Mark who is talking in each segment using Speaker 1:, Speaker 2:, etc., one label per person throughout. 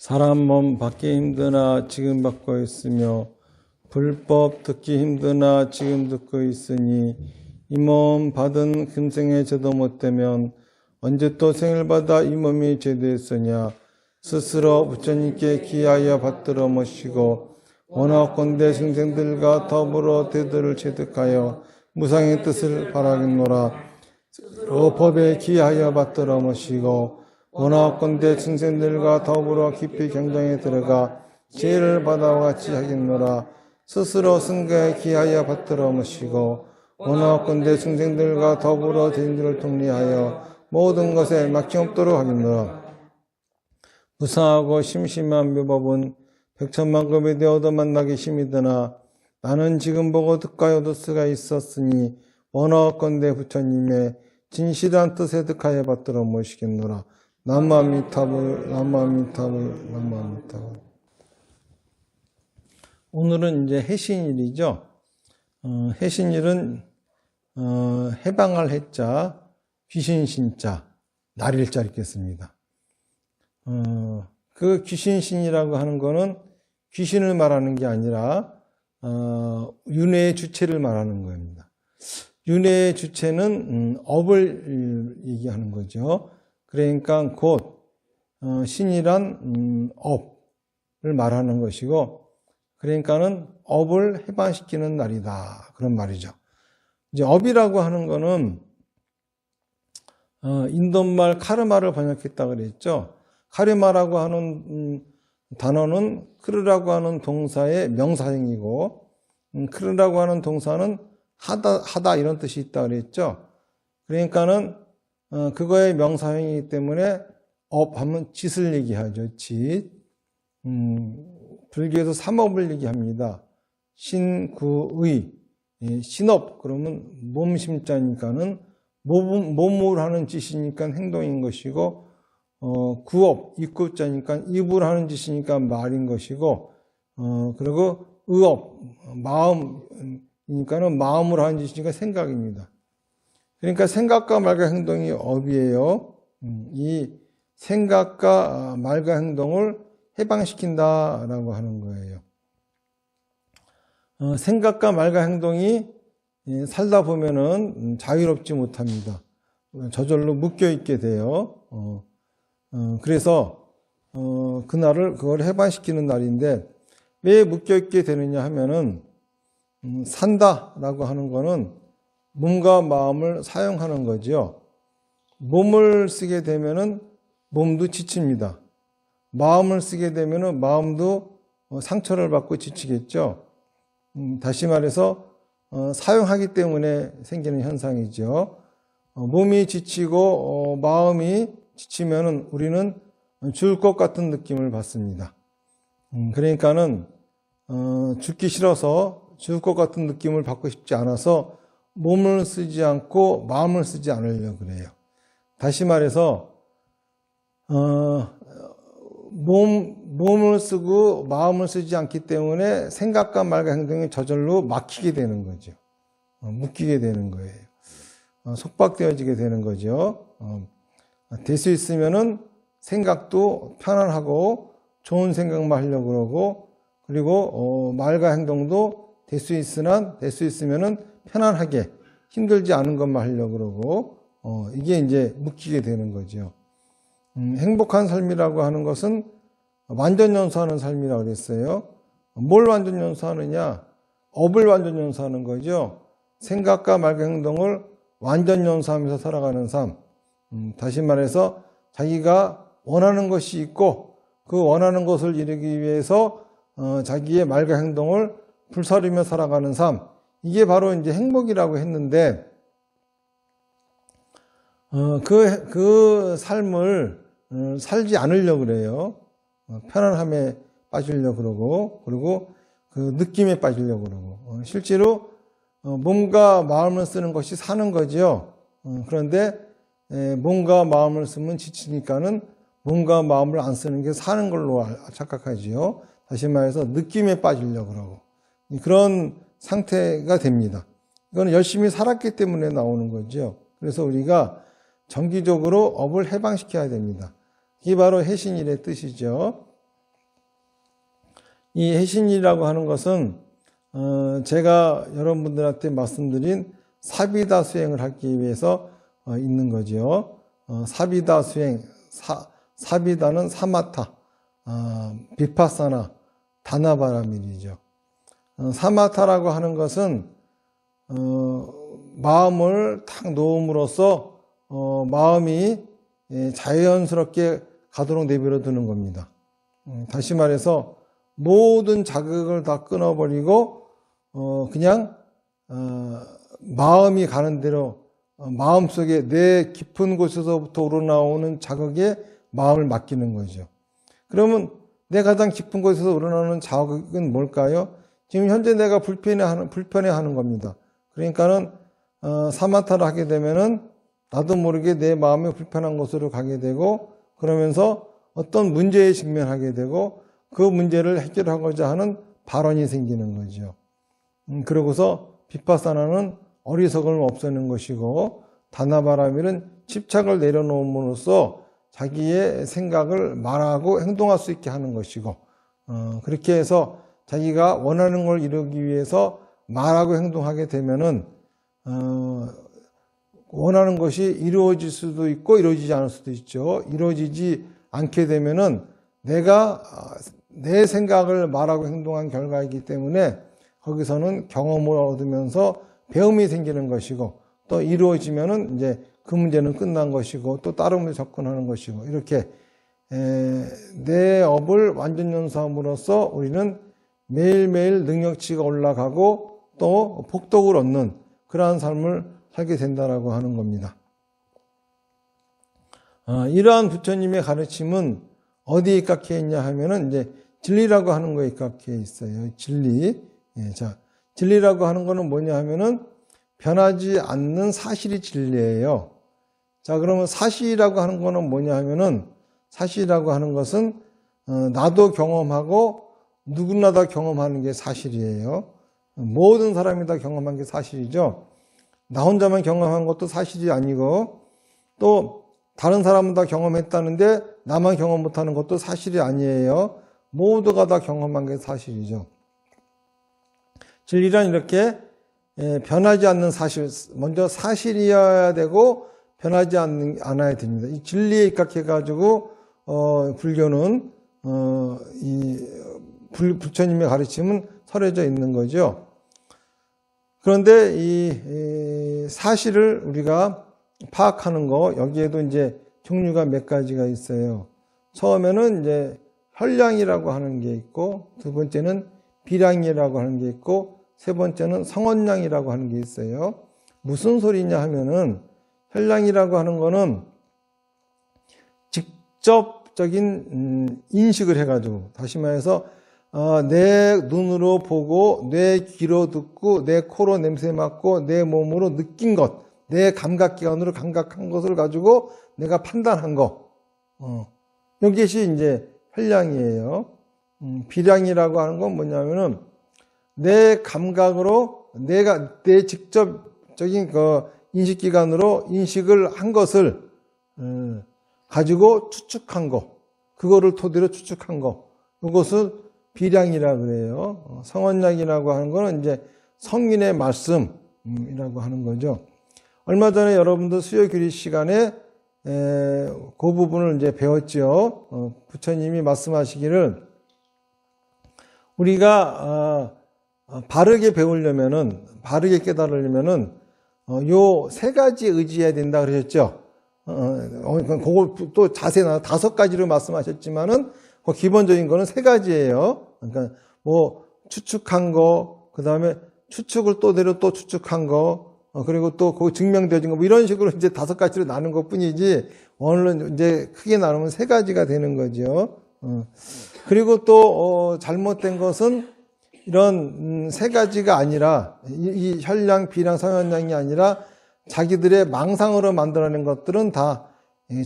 Speaker 1: 사람 몸 받기 힘드나 지금 받고 있으며 불법 듣기 힘드나 지금 듣고 있으니 이 몸 받은 금생에 제도 못되면 언제 또 생을 받아 이 몸이 제도했으냐. 스스로 부처님께 기하여 받들어 모시고 원하건대 중생들과 더불어 대도를 체득하여 무상의 뜻을 바라겠노라. 스스로 법에 기하여 받들어 모시고 원하건대 중생들과 더불어 깊이 경정에 들어가 지혜를 받아와 같이 하겠노라. 스스로 승가에 기하여 받들어 모시고 원하건대 중생들과 더불어 대인들을 통리하여 모든 것에 막힘없도록 하겠노라. 무상하고 심심한 묘법은 백천만급에 되어도 만나기 힘이드나 나는 지금 보고 득하여 얻을 수가 있었으니 원하건대 부처님의 진실한 뜻에 득하여 받들어 모시겠노라. 남마미타불 남마미타불 남마미타불. 오늘은 이제 해신일이죠. 해신일은 해방할 해자, 귀신신자, 날일자 읽겠습니다. 그 귀신신이라고 하는 거는 귀신을 말하는 게 아니라 윤회의 주체를 말하는 겁니다. 윤회의 주체는 업을 얘기하는 거죠. 그러니까 곧 신이란 업을 말하는 것이고, 그러니까는 업을 해방시키는 날이다, 그런 말이죠. 이제 업이라고 하는 거는 인도말 카르마를 번역했다 그랬죠. 카르마라고 하는 단어는 크르라고 하는 동사의 명사형이고, 크르라고 하는 동사는 하다 이런 뜻이 있다 그랬죠. 그러니까는 그거의 명사형이기 때문에 업하면 짓을 얘기하죠. 짓. 불교에서 삼업을 얘기합니다. 신구의. 신업 그러면 몸심자니까는 몸으로 하는 짓이니까 행동인 것이고, 구업 입구자니까 입으로 하는 짓이니까 말인 것이고, 그리고 의업 마음이니까는 마음으로 하는 짓이니까 생각입니다. 그러니까 생각과 말과 행동이 업이에요. 이 생각과 말과 행동을 해방시킨다라고 하는 거예요. 생각과 말과 행동이 살다 보면은 자유롭지 못합니다. 저절로 묶여 있게 돼요. 그래서 그걸 해방시키는 날인데, 왜 묶여 있게 되느냐 하면은 산다라고 하는 거는 몸과 마음을 사용하는 거죠. 몸을 쓰게 되면은 몸도 지칩니다. 마음을 쓰게 되면은 마음도 상처를 받고 지치겠죠. 다시 말해서 사용하기 때문에 생기는 현상이죠. 몸이 지치고 마음이 지치면은 우리는 죽을 것 같은 느낌을 받습니다. 그러니까는 죽기 싫어서 죽을 것 같은 느낌을 받고 싶지 않아서 몸을 쓰지 않고 마음을 쓰지 않으려고 그래요. 다시 말해서 몸을 쓰고 마음을 쓰지 않기 때문에 생각과 말과 행동이 저절로 막히게 되는 거죠. 묶이게 되는 거예요. 속박되어지게 되는 거죠. 될 수 있으면은 생각도 편안하고 좋은 생각만 하려고 그러고, 그리고 말과 행동도 될 수 있으면은 편안하게 힘들지 않은 것만 하려고 그러고, 이게 이제 묶이게 되는 거죠. 행복한 삶이라고 하는 것은 완전 연수하는 삶이라고 그랬어요. 뭘 완전 연수하느냐? 업을 완전 연수하는 거죠. 생각과 말과 행동을 완전 연수하면서 살아가는 삶. 다시 말해서 자기가 원하는 것이 있고 그 원하는 것을 이루기 위해서 자기의 말과 행동을 불사르며 살아가는 삶. 이게 바로 이제 행복이라고 했는데, 그 삶을 살지 않으려고 그래요. 편안함에 빠지려고 그러고, 그리고 그 느낌에 빠지려고 그러고, 실제로 몸과 마음을 쓰는 것이 사는 거죠. 그런데 몸과 마음을 쓰면 지치니까는 몸과 마음을 안 쓰는 게 사는 걸로 착각하지요. 다시 말해서 느낌에 빠지려고 그러고, 그런 상태가 됩니다. 이건 열심히 살았기 때문에 나오는 거죠. 그래서 우리가 정기적으로 업을 해방시켜야 됩니다. 이게 바로 해신일의 뜻이죠. 이 해신이라고 하는 것은 제가 여러분들한테 말씀드린 사비다 수행을 하기 위해서 있는 거죠. 사비다 수행, 사비다는 사마타, 비파사나, 다나바라밀이죠. 사마타라고 하는 것은 마음을 탁 놓음으로써 마음이 자연스럽게 가도록 내버려 두는 겁니다. 다시 말해서 모든 자극을 다 끊어버리고 그냥 마음이 가는 대로 마음속에 내 깊은 곳에서부터 우러나오는 자극에 마음을 맡기는 거죠. 그러면 내 가장 깊은 곳에서 우러나오는 자극은 뭘까요? 지금 현재 내가 불편해하는 겁니다. 그러니까는 사마타를 하게 되면은 나도 모르게 내 마음이 불편한 곳으로 가게 되고 그러면서 어떤 문제에 직면하게 되고 그 문제를 해결하고자 하는 발언이 생기는 거죠. 그러고서 비파사나는 어리석음을 없애는 것이고 다나바라밀은 집착을 내려놓음으로써 자기의 생각을 말하고 행동할 수 있게 하는 것이고 그렇게 해서 자기가 원하는 걸 이루기 위해서 말하고 행동하게 되면은 원하는 것이 이루어질 수도 있고 이루어지지 않을 수도 있죠. 이루어지지 않게 되면은 내가 내 생각을 말하고 행동한 결과이기 때문에 거기서는 경험을 얻으면서 배움이 생기는 것이고 또 이루어지면은 이제 그 문제는 끝난 것이고 또 다른 문제 접근하는 것이고 이렇게 내 업을 완전 연수함으로써 우리는 매일매일 능력치가 올라가고 또 복덕을 얻는 그러한 삶을 살게 된다라고 하는 겁니다. 이러한 부처님의 가르침은 어디에 입각해 있냐 하면은 이제 진리라고 하는 거에 입각해 있어요. 진리. 자, 진리라고 하는 거는 뭐냐 하면은 변하지 않는 사실이 진리예요. 자, 그러면 사실이라고 하는 거는 뭐냐 하면은 사실이라고 하는 것은 나도 경험하고 누구나 다 경험하는 게 사실이에요. 모든 사람이 다 경험한 게 사실이죠. 나 혼자만 경험한 것도 사실이 아니고 또 다른 사람은 다 경험했다는데 나만 경험 못하는 것도 사실이 아니에요. 모두가 다 경험한 게 사실이죠. 진리란 이렇게 변하지 않는 사실, 먼저 사실이어야 되고 변하지 않아야 됩니다. 이 진리에 입각해가지고 불교는 이 부처님의 가르침은 설해져 있는 거죠. 그런데 이 사실을 우리가 파악하는 거 여기에도 이제 종류가 몇 가지가 있어요. 처음에는 이제 혈량이라고 하는 게 있고 두 번째는 비량이라고 하는 게 있고 세 번째는 성언량이라고 하는 게 있어요. 무슨 소리냐 하면은 혈량이라고 하는 거는 직접적인 인식을 해가지고 다시 말해서 내 눈으로 보고 내 귀로 듣고 내 코로 냄새 맡고 내 몸으로 느낀 것, 내 감각기관으로 감각한 것을 가지고 내가 판단한 거, 이것이 이제 혈량이에요. 비량이라고 하는 건 뭐냐면은 내 감각으로 내 직접적인 그 인식기관으로 인식을 한 것을 가지고 추측한 거, 그거를 토대로 추측한 거, 이것을 비량이라고 그래요. 성언량이라고 하는 거는 이제 성인의 말씀이라고 하는 거죠. 얼마 전에 여러분들 수요 규리 시간에 그 부분을 이제 배웠죠. 부처님이 말씀하시기를 우리가 바르게 배우려면은 바르게 깨달으려면은 요 세 가지 의지해야 된다 그러셨죠. 그걸 또 자세히 5가지로 말씀하셨지만은 그 기본적인 거는 3가지예요. 그러니까 뭐 추측한 거, 그 다음에 추측을 또대로 또 추측한 거, 그리고 또 그 증명되어진 거, 뭐 이런 식으로 이제 5가지로 나눈 것 뿐이지, 오늘은 이제 크게 나누면 3가지가 되는 거죠. 그리고 또, 잘못된 것은 이런 3가지가 아니라, 이 혈량, 비량, 성현량이 아니라 자기들의 망상으로 만들어낸 것들은 다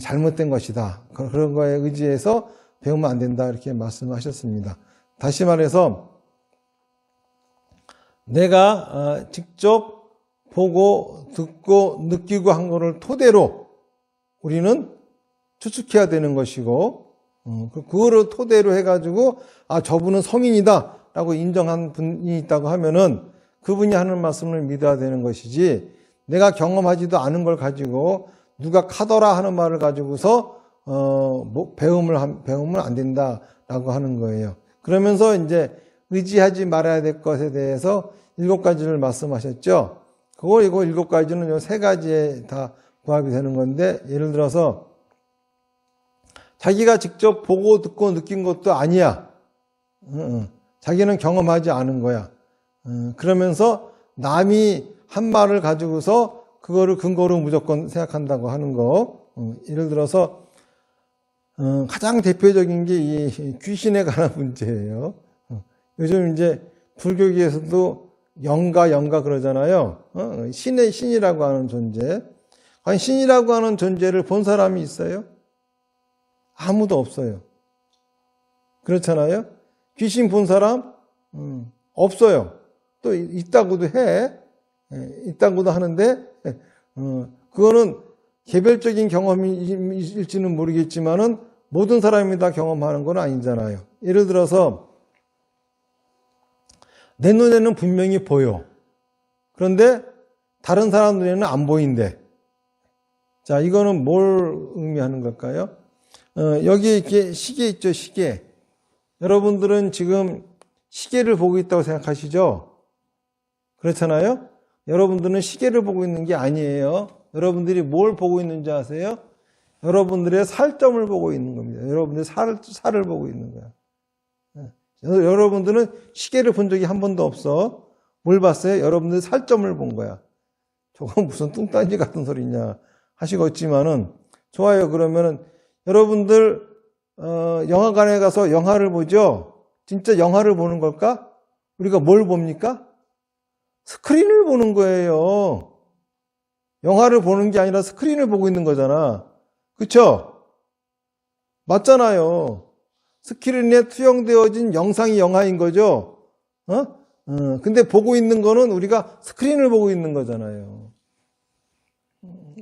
Speaker 1: 잘못된 것이다. 그런 거에 의지해서 배우면 안 된다. 이렇게 말씀하셨습니다. 다시 말해서 내가 직접 보고 듣고 느끼고 한 거를 토대로 우리는 추측해야 되는 것이고 그거를 토대로 해가지고 아 저분은 성인이다 라고 인정한 분이 있다고 하면은 그분이 하는 말씀을 믿어야 되는 것이지, 내가 경험하지도 않은 걸 가지고 누가 카더라 하는 말을 가지고서 배우면 안 된다라고 하는 거예요. 그러면서 이제 의지하지 말아야 될 것에 대해서 7가지를 말씀하셨죠. 이거 7가지는 요 3가지에 다 부합이 되는 건데, 예를 들어서 자기가 직접 보고 듣고 느낀 것도 아니야. 자기는 경험하지 않은 거야. 그러면서 남이 한 말을 가지고서 그거를 근거로 무조건 생각한다고 하는 거. 예를 들어서 가장 대표적인 게 이 귀신에 관한 문제예요. 요즘 이제 불교계에서도 영가 그러잖아요. 신이라고 하는 존재. 아니 신이라고 하는 존재를 본 사람이 있어요? 아무도 없어요. 그렇잖아요. 귀신 본 사람 없어요. 또 있다고도 해. 있다고도 하는데 그거는 개별적인 경험일지는 모르겠지만은 모든 사람이 다 경험하는 건 아니잖아요. 예를 들어서 내 눈에는 분명히 보여. 그런데 다른 사람 눈에는 안 보인대. 자, 이거는 뭘 의미하는 걸까요? 여기 이렇게 시계 있죠, 시계. 여러분들은 지금 시계를 보고 있다고 생각하시죠? 그렇잖아요? 여러분들은 시계를 보고 있는 게 아니에요. 여러분들이 뭘 보고 있는지 아세요? 여러분들의 살점을 보고 있는 겁니다. 여러분들의 살을 보고 있는 거야. 여러분들은 시계를 본 적이 한 번도 없어. 뭘 봤어요? 여러분들의 살점을 본 거야. 저건 무슨 뚱딴지 같은 소리냐 하시겠지만은, 좋아요. 그러면은 여러분들 영화관에 가서 영화를 보죠. 진짜 영화를 보는 걸까? 우리가 뭘 봅니까? 스크린을 보는 거예요. 영화를 보는 게 아니라 스크린을 보고 있는 거잖아. 그쵸? 맞잖아요. 스크린에 투영되어진 영상이 영화인 거죠. 근데 보고 있는 거는 우리가 스크린을 보고 있는 거잖아요.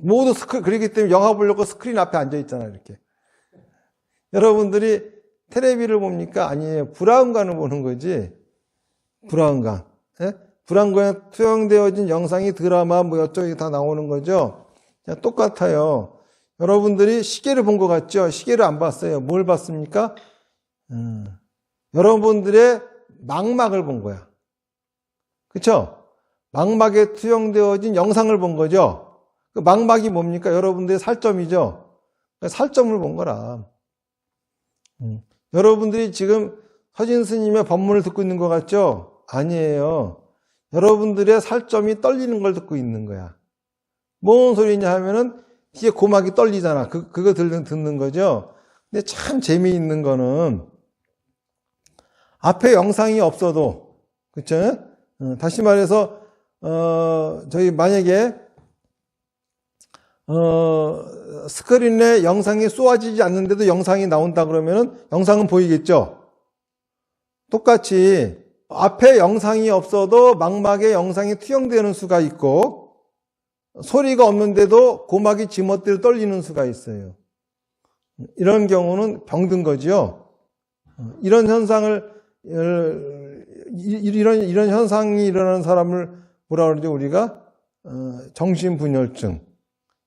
Speaker 1: 모두 그렇기 때문에 영화 보려고 스크린 앞에 앉아 있잖아요, 이렇게. 여러분들이 텔레비를 봅니까? 아니에요. 브라운관을 보는 거지. 브라운관. 브라운관에 투영되어진 영상이 드라마 뭐 이쪽에 다 나오는 거죠. 똑같아요. 여러분들이 시계를 본 것 같죠? 시계를 안 봤어요. 뭘 봤습니까? 여러분들의 망막을 본 거야. 그쵸? 망막에 투영되어진 영상을 본 거죠. 그 망막이 뭡니까? 여러분들의 살점이죠. 살점을 본 거라. 여러분들이 지금 서진 스님의 법문을 듣고 있는 것 같죠? 아니에요. 여러분들의 살점이 떨리는 걸 듣고 있는 거야. 뭔 소리냐 하면은 뒤에 고막이 떨리잖아. 그거 듣는 거죠. 근데 참 재미있는 거는 앞에 영상이 없어도, 그쵸? 다시 말해서 저희 만약에 스크린에 영상이 쏘아지지 않는데도 영상이 나온다 그러면은 영상은 보이겠죠? 똑같이 앞에 영상이 없어도 망막에 영상이 투영되는 수가 있고, 소리가 없는데도 고막이 지멋대로 떨리는 수가 있어요. 이런 경우는 병든 거죠. 이런 현상을, 이런 현상이 일어나는 사람을 뭐라 그러죠? 우리가 정신분열증.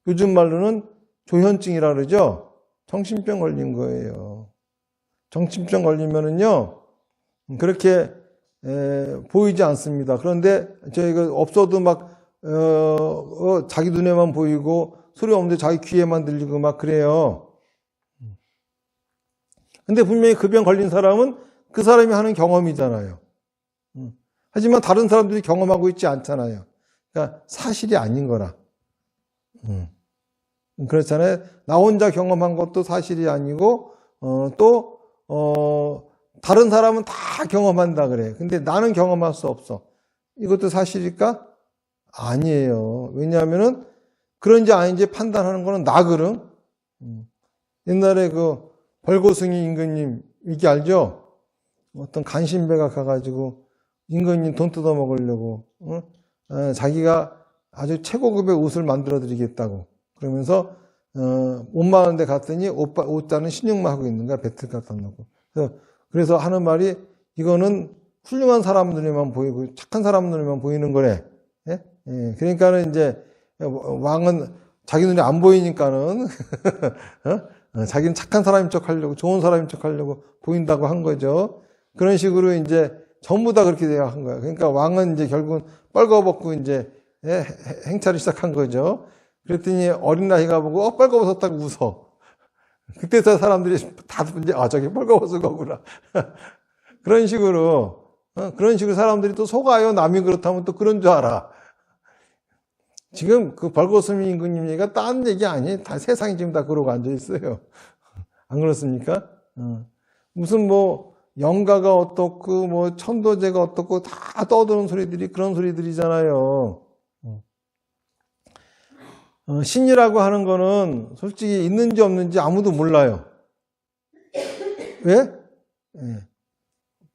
Speaker 1: 요즘 말로는 조현증이라 그러죠. 정신병 걸린 거예요. 정신병 걸리면은요, 그렇게 보이지 않습니다. 그런데 저희가 없어도 막 자기 눈에만 보이고 소리 없는데 자기 귀에만 들리고 막 그래요. 근데 분명히 그 병 걸린 사람은 그 사람이 하는 경험이잖아요. 하지만 다른 사람들이 경험하고 있지 않잖아요. 그러니까 사실이 아닌 거라. 그렇잖아요. 나 혼자 경험한 것도 사실이 아니고 다른 사람은 다 경험한다 그래. 근데 나는 경험할 수 없어. 이것도 사실일까? 아니에요. 왜냐하면은 그런지 아닌지 판단하는 거는 나거든. 옛날에 그 벌고승이 임금님 이게 알죠? 어떤 간신배가 가가지고 임금님 돈 뜯어 먹으려고 자기가 아주 최고급의 옷을 만들어 드리겠다고 그러면서 옷 마는 데 갔더니 옷자는 신용만 하고 있는 거야. 배틀 갖다 놓고. 그래서 하는 말이 이거는 훌륭한 사람들에만 보이고 착한 사람들에만 보이는 거래. 예? 예. 그러니까는 이제 왕은 자기 눈에 안 보이니까는 자기는 착한 사람인 척 하려고 좋은 사람인 척 하려고 보인다고 한 거죠. 그런 식으로 이제 전부 다 그렇게 한 거야. 그러니까 왕은 이제 결국은 빨가벗고 이제 행차를 시작한 거죠. 그랬더니 어린 나이가 보고 빨가벗었다고 웃어. 그때서 사람들이 다 이제 저기 빨가벗은 거구나. 그런 식으로 사람들이 또 속아요. 남이 그렇다면 또 그런 줄 알아. 지금 그 벌거스미 임금님 얘기가 딴 얘기 아니에요. 다 세상이 지금 다 그러고 앉아 있어요. 안 그렇습니까? 무슨 뭐 영가가 어떻고 뭐 천도제가 어떻고 다 떠드는 소리들이 그런 소리들이잖아요. 신이라고 하는 거는 솔직히 있는지 없는지 아무도 몰라요. 왜?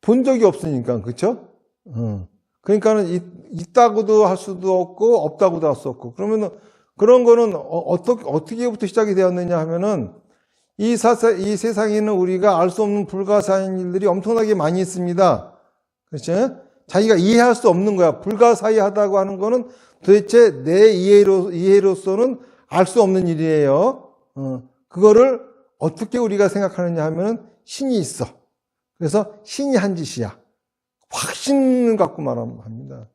Speaker 1: 본 적이 없으니까, 그쵸? 그러니까는 있다고도 할 수도 없고 없다고도 할 수 없고. 그러면은 그런 거는 어떻게부터 시작이 되었느냐 하면은 이 세상에는 우리가 알 수 없는 불가사의한 일들이 엄청나게 많이 있습니다. 그렇죠? 자기가 이해할 수 없는 거야. 불가사의하다고 하는 거는 도대체 내 이해로서는 알 수 없는 일이에요. 그거를 어떻게 우리가 생각하느냐 하면은 신이 있어. 그래서 신이 한 짓이야. 확신을 갖고 말합니다.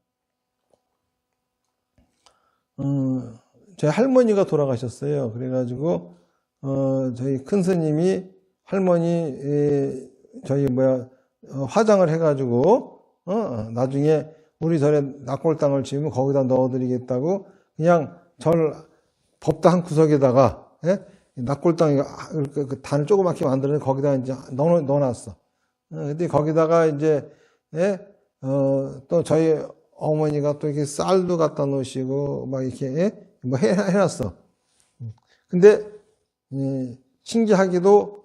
Speaker 1: 제 할머니가 돌아가셨어요. 그래가지고 저희 큰 스님이 할머니 화장을 해가지고 나중에 우리 절에 낙골당을 지으면 거기다 넣어드리겠다고 그냥 절 법당 한 구석에다가 낙골당 그 단을 조그맣게 만들어서 거기다 이제 넣어놨어. 근데 거기다가 이제 또 저희 어머니가 또 이렇게 쌀도 갖다 놓으시고 막 이렇게 뭐 해놨어. 근데 신기하게도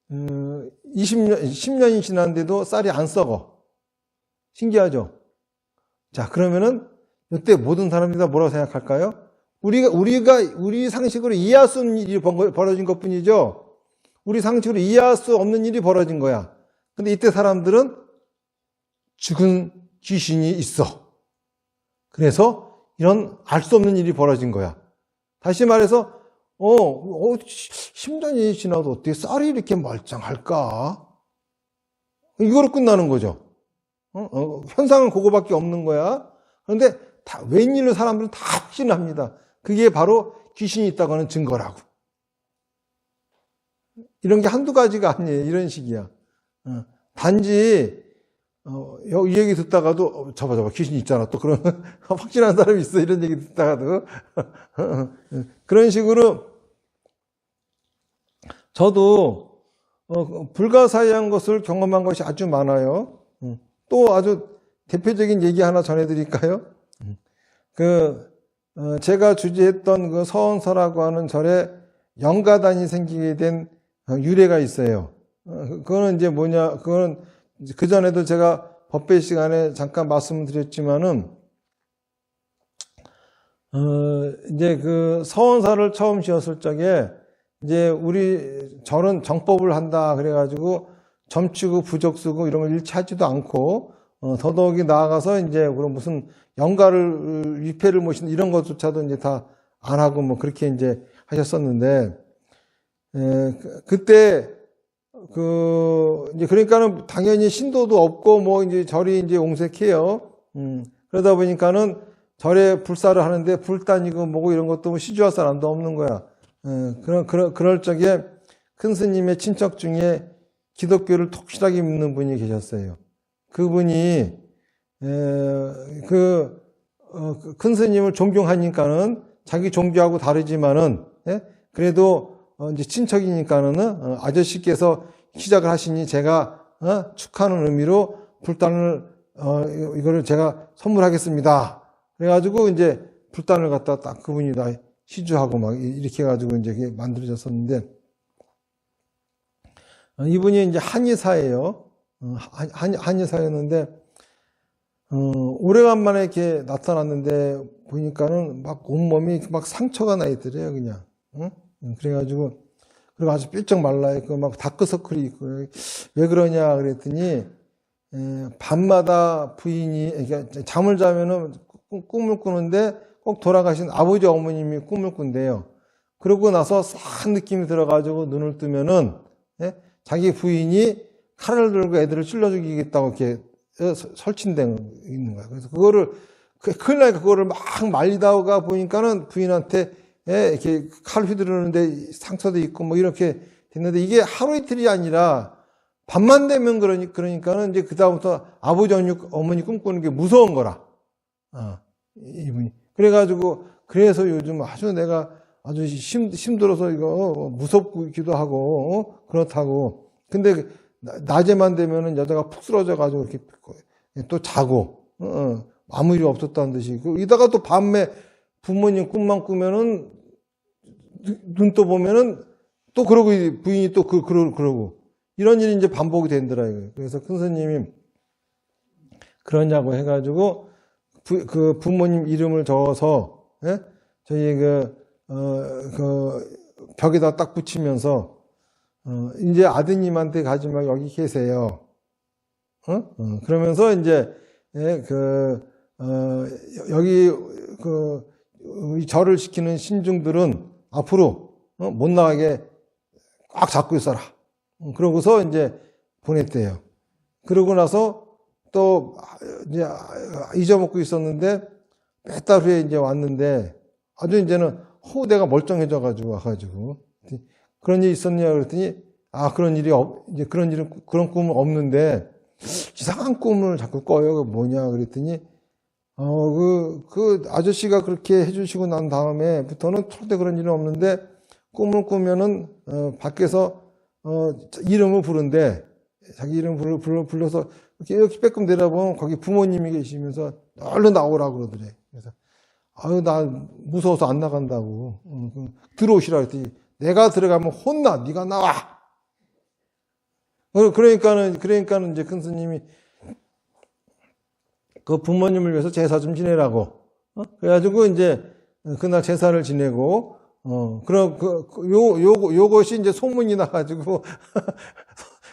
Speaker 1: 10년이 지났는데도 쌀이 안 썩어. 신기하죠? 자, 그러면은 이때 모든 사람들이 다 뭐라고 생각할까요? 우리 상식으로 이해할 수 없는 일이 벌어진 것 뿐이죠. 우리 상식으로 이해할 수 없는 일이 벌어진 거야. 근데 이때 사람들은 죽은 귀신이 있어. 그래서 이런 알 수 없는 일이 벌어진 거야. 다시 말해서 10년이 지나도 어떻게 쌀이 이렇게 멀쩡할까? 이거로 끝나는 거죠. 현상은 그거밖에 없는 거야. 그런데 웬일로 사람들은 다 확신합니다. 그게 바로 귀신이 있다고 하는 증거라고. 이런 게 한두 가지가 아니에요. 이런 식이야. 단지 이 얘기 듣다가도 저봐 귀신이 있잖아. 또 그런 확신한 사람이 있어. 이런 얘기 듣다가도 그런 식으로 저도 불가사의한 것을 경험한 것이 아주 많아요. 또 아주 대표적인 얘기 하나 전해드릴까요? 제가 주재했던 그 서원사라고 하는 절에 영가단이 생기게 된 유래가 있어요. 그거는 이제 뭐냐, 그거는 그전에도 제가 법배 시간에 잠깐 말씀드렸지만은, 이제 그 서원사를 처음 지었을 적에, 이제 우리 절은 정법을 한다 그래가지고 점치고 부적 쓰고 이런 걸 일치 하지도 않고, 더더욱이 나아가서 이제 그런 무슨 영가를 위패를 모시는 이런 것조차도 이제 다 안 하고 뭐 그렇게 이제 하셨었는데, 그때 이제 그러니까는 당연히 신도도 없고 뭐 이제 절이 이제 옹색해요. 그러다 보니까는 절에 불사를 하는데 불단이고 뭐고 이런 것도 뭐 시주할 사람도 없는 거야. 그럴 적에 큰 스님의 친척 중에 기독교를 독실하게 믿는 분이 계셨어요. 그분이 큰 스님을 존경하니까는 자기 종교하고 다르지만은 그래도 이제 친척이니까는 아저씨께서 시작을 하시니 제가 축하하는 의미로 불단을 이거를 제가 선물하겠습니다. 그래가지고 이제 불단을 갖다 딱 그분이 다 시주하고 막 이렇게 해가지고 이제 만들어졌었는데 이분이 이제 한의사예요. 한의사였는데 오래간만에 이렇게 나타났는데 보니까는 막 온몸이 막 상처가 나 있더래요, 그냥. 그래가지고 그리고 아주 삐쩍 말라 있고 막 다크서클이 있고 왜 그러냐 그랬더니 밤마다 부인이 그러니까 잠을 자면은 꿈을 꾸는데 꼭 돌아가신 아버지 어머님이 꿈을 꾼대요. 그러고 나서 싹 느낌이 들어가지고 눈을 뜨면은 자기 부인이 칼을 들고 애들을 찔러 죽이겠다고 이렇게 설치된 있는 거야. 그래서 그거를 큰일 나니까 그거를 막 말리다가 보니까는 부인한테 이렇게 칼 휘두르는데 상처도 있고 뭐 이렇게 됐는데 이게 하루 이틀이 아니라 밤만 되면 그러니까는 이제 그다음부터 아버지 어머니 꿈꾸는 게 무서운 거라. 이분이. 그래가지고 그래서 요즘 아주 내가 아주 힘들어서 이거 무섭기도 하고 그렇다고. 근데 낮에만 되면은 여자가 푹 쓰러져가지고 이렇게 또 자고 아무 일이 없었다는 듯이. 이따가 또 밤에 부모님 꿈만 꾸면은 눈 떠보면은 또 그러고 부인이 또 그러고 이런 일이 이제 반복이 된더라고요. 그래서 큰 스님이 그러냐고 해가지고 그 부모님 이름을 적어서 저희 그 벽에다 딱 붙이면서 이제 아드님한테 가지 말고 여기 계세요. 그러면서 이제 여기 이 절을 지키는 신중들은 앞으로 못 나가게 꽉 잡고 있어라. 그러고서 이제 보냈대요. 그러고 나서 또 이제 잊어먹고 있었는데 몇 달 후에 이제 왔는데 아주 이제는 호대가 멀쩡해져 가지고 와가지고 그런 일이 있었냐 그랬더니 그런 일이 이제 그런 꿈은 없는데 이상한 꿈을 자꾸 꿔요. 뭐냐 그랬더니 그 아저씨가 그렇게 해주시고 난 다음에부터는 절대 그런 일은 없는데 꿈을 꾸면은 밖에서 이름을 부른데 자기 이름을 불러서 이렇게 빼끔 내려보면 거기 부모님이 계시면서 얼른 나오라고 그러더래. 그래서 나 무서워서 안 나간다고. 들어오시라 그랬더니 내가 들어가면 혼나. 네가 나와. 그러니까는 이제 큰 스님이 그 부모님을 위해서 제사 좀 지내라고. 그래가지고 이제 그날 제사를 지내고 요것이 이제 소문이 나가지고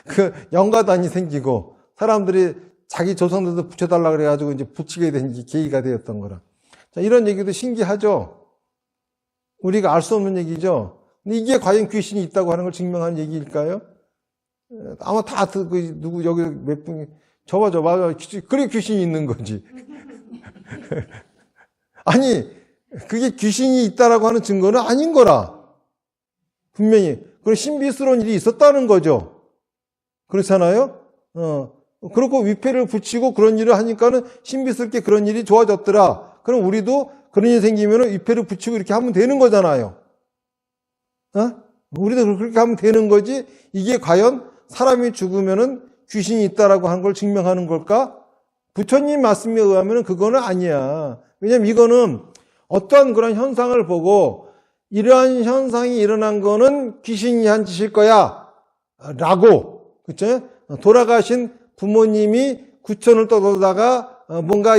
Speaker 1: 그 영가단이 생기고 사람들이 자기 조상들도 붙여달라 그래가지고 이제 붙이게 된 계기가 되었던 거라. 자, 이런 얘기도 신기하죠? 우리가 알 수 없는 얘기죠? 근데 이게 과연 귀신이 있다고 하는 걸 증명한 얘기일까요? 아마 다 누구 여기 몇 분이 저봐 그래 귀신이 있는 거지. 아니 그게 귀신이 있다라고 하는 증거는 아닌 거라. 분명히 그런 신비스러운 일이 있었다는 거죠. 그렇잖아요? 그렇고 위패를 붙이고 그런 일을 하니까는 신비스럽게 그런 일이 좋아졌더라. 그럼 우리도 그런 일이 생기면은 위패를 붙이고 이렇게 하면 되는 거잖아요. 우리도 그렇게 하면 되는 거지. 이게 과연 사람이 죽으면은 귀신이 있다라고 하는 걸 증명하는 걸까? 부처님 말씀에 의하면은 그거는 아니야. 왜냐면 이거는 어떠한 그런 현상을 보고 이러한 현상이 일어난 거는 귀신이 한 짓일 거야. 라고. 그쵸? 돌아가신 부모님이 구천을 떠돌다가 뭔가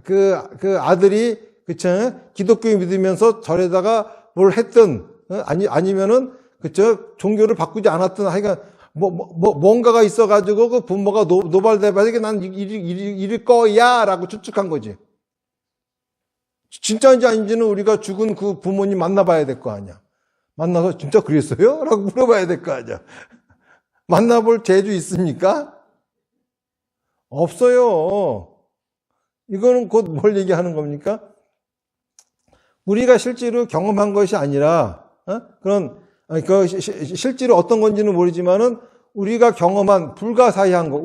Speaker 1: 그 아들이 그쵸? 기독교 믿으면서 절에다가 뭘 했든 아니면은 그쵸? 종교를 바꾸지 않았든 하여간 뭔가가 있어가지고 그 부모가 노발대발하게 난 이럴 거야 라고 추측한 거지. 진짜인지 아닌지는 우리가 죽은 그 부모님 만나봐야 될 거 아니야. 만나서 진짜 그랬어요? 라고 물어봐야 될 거 아니야. 만나볼 재주 있습니까? 없어요. 이거는 곧 뭘 얘기하는 겁니까? 우리가 실제로 경험한 것이 아니라 실제로 어떤 건지는 모르지만은 우리가 경험한 불가사의한 거,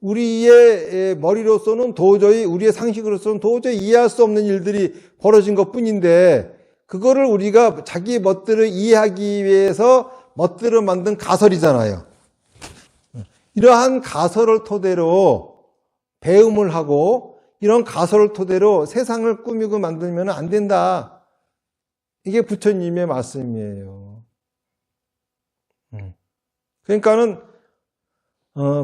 Speaker 1: 우리의 머리로서는 도저히, 우리의 상식으로서는 도저히 이해할 수 없는 일들이 벌어진 것 뿐인데, 그거를 우리가 자기 멋대로 이해하기 위해서 멋대로 만든 가설이잖아요. 이러한 가설을 토대로 배움을 하고, 이런 가설을 토대로 세상을 꾸미고 만들면 안 된다. 이게 부처님의 말씀이에요. 그러니까는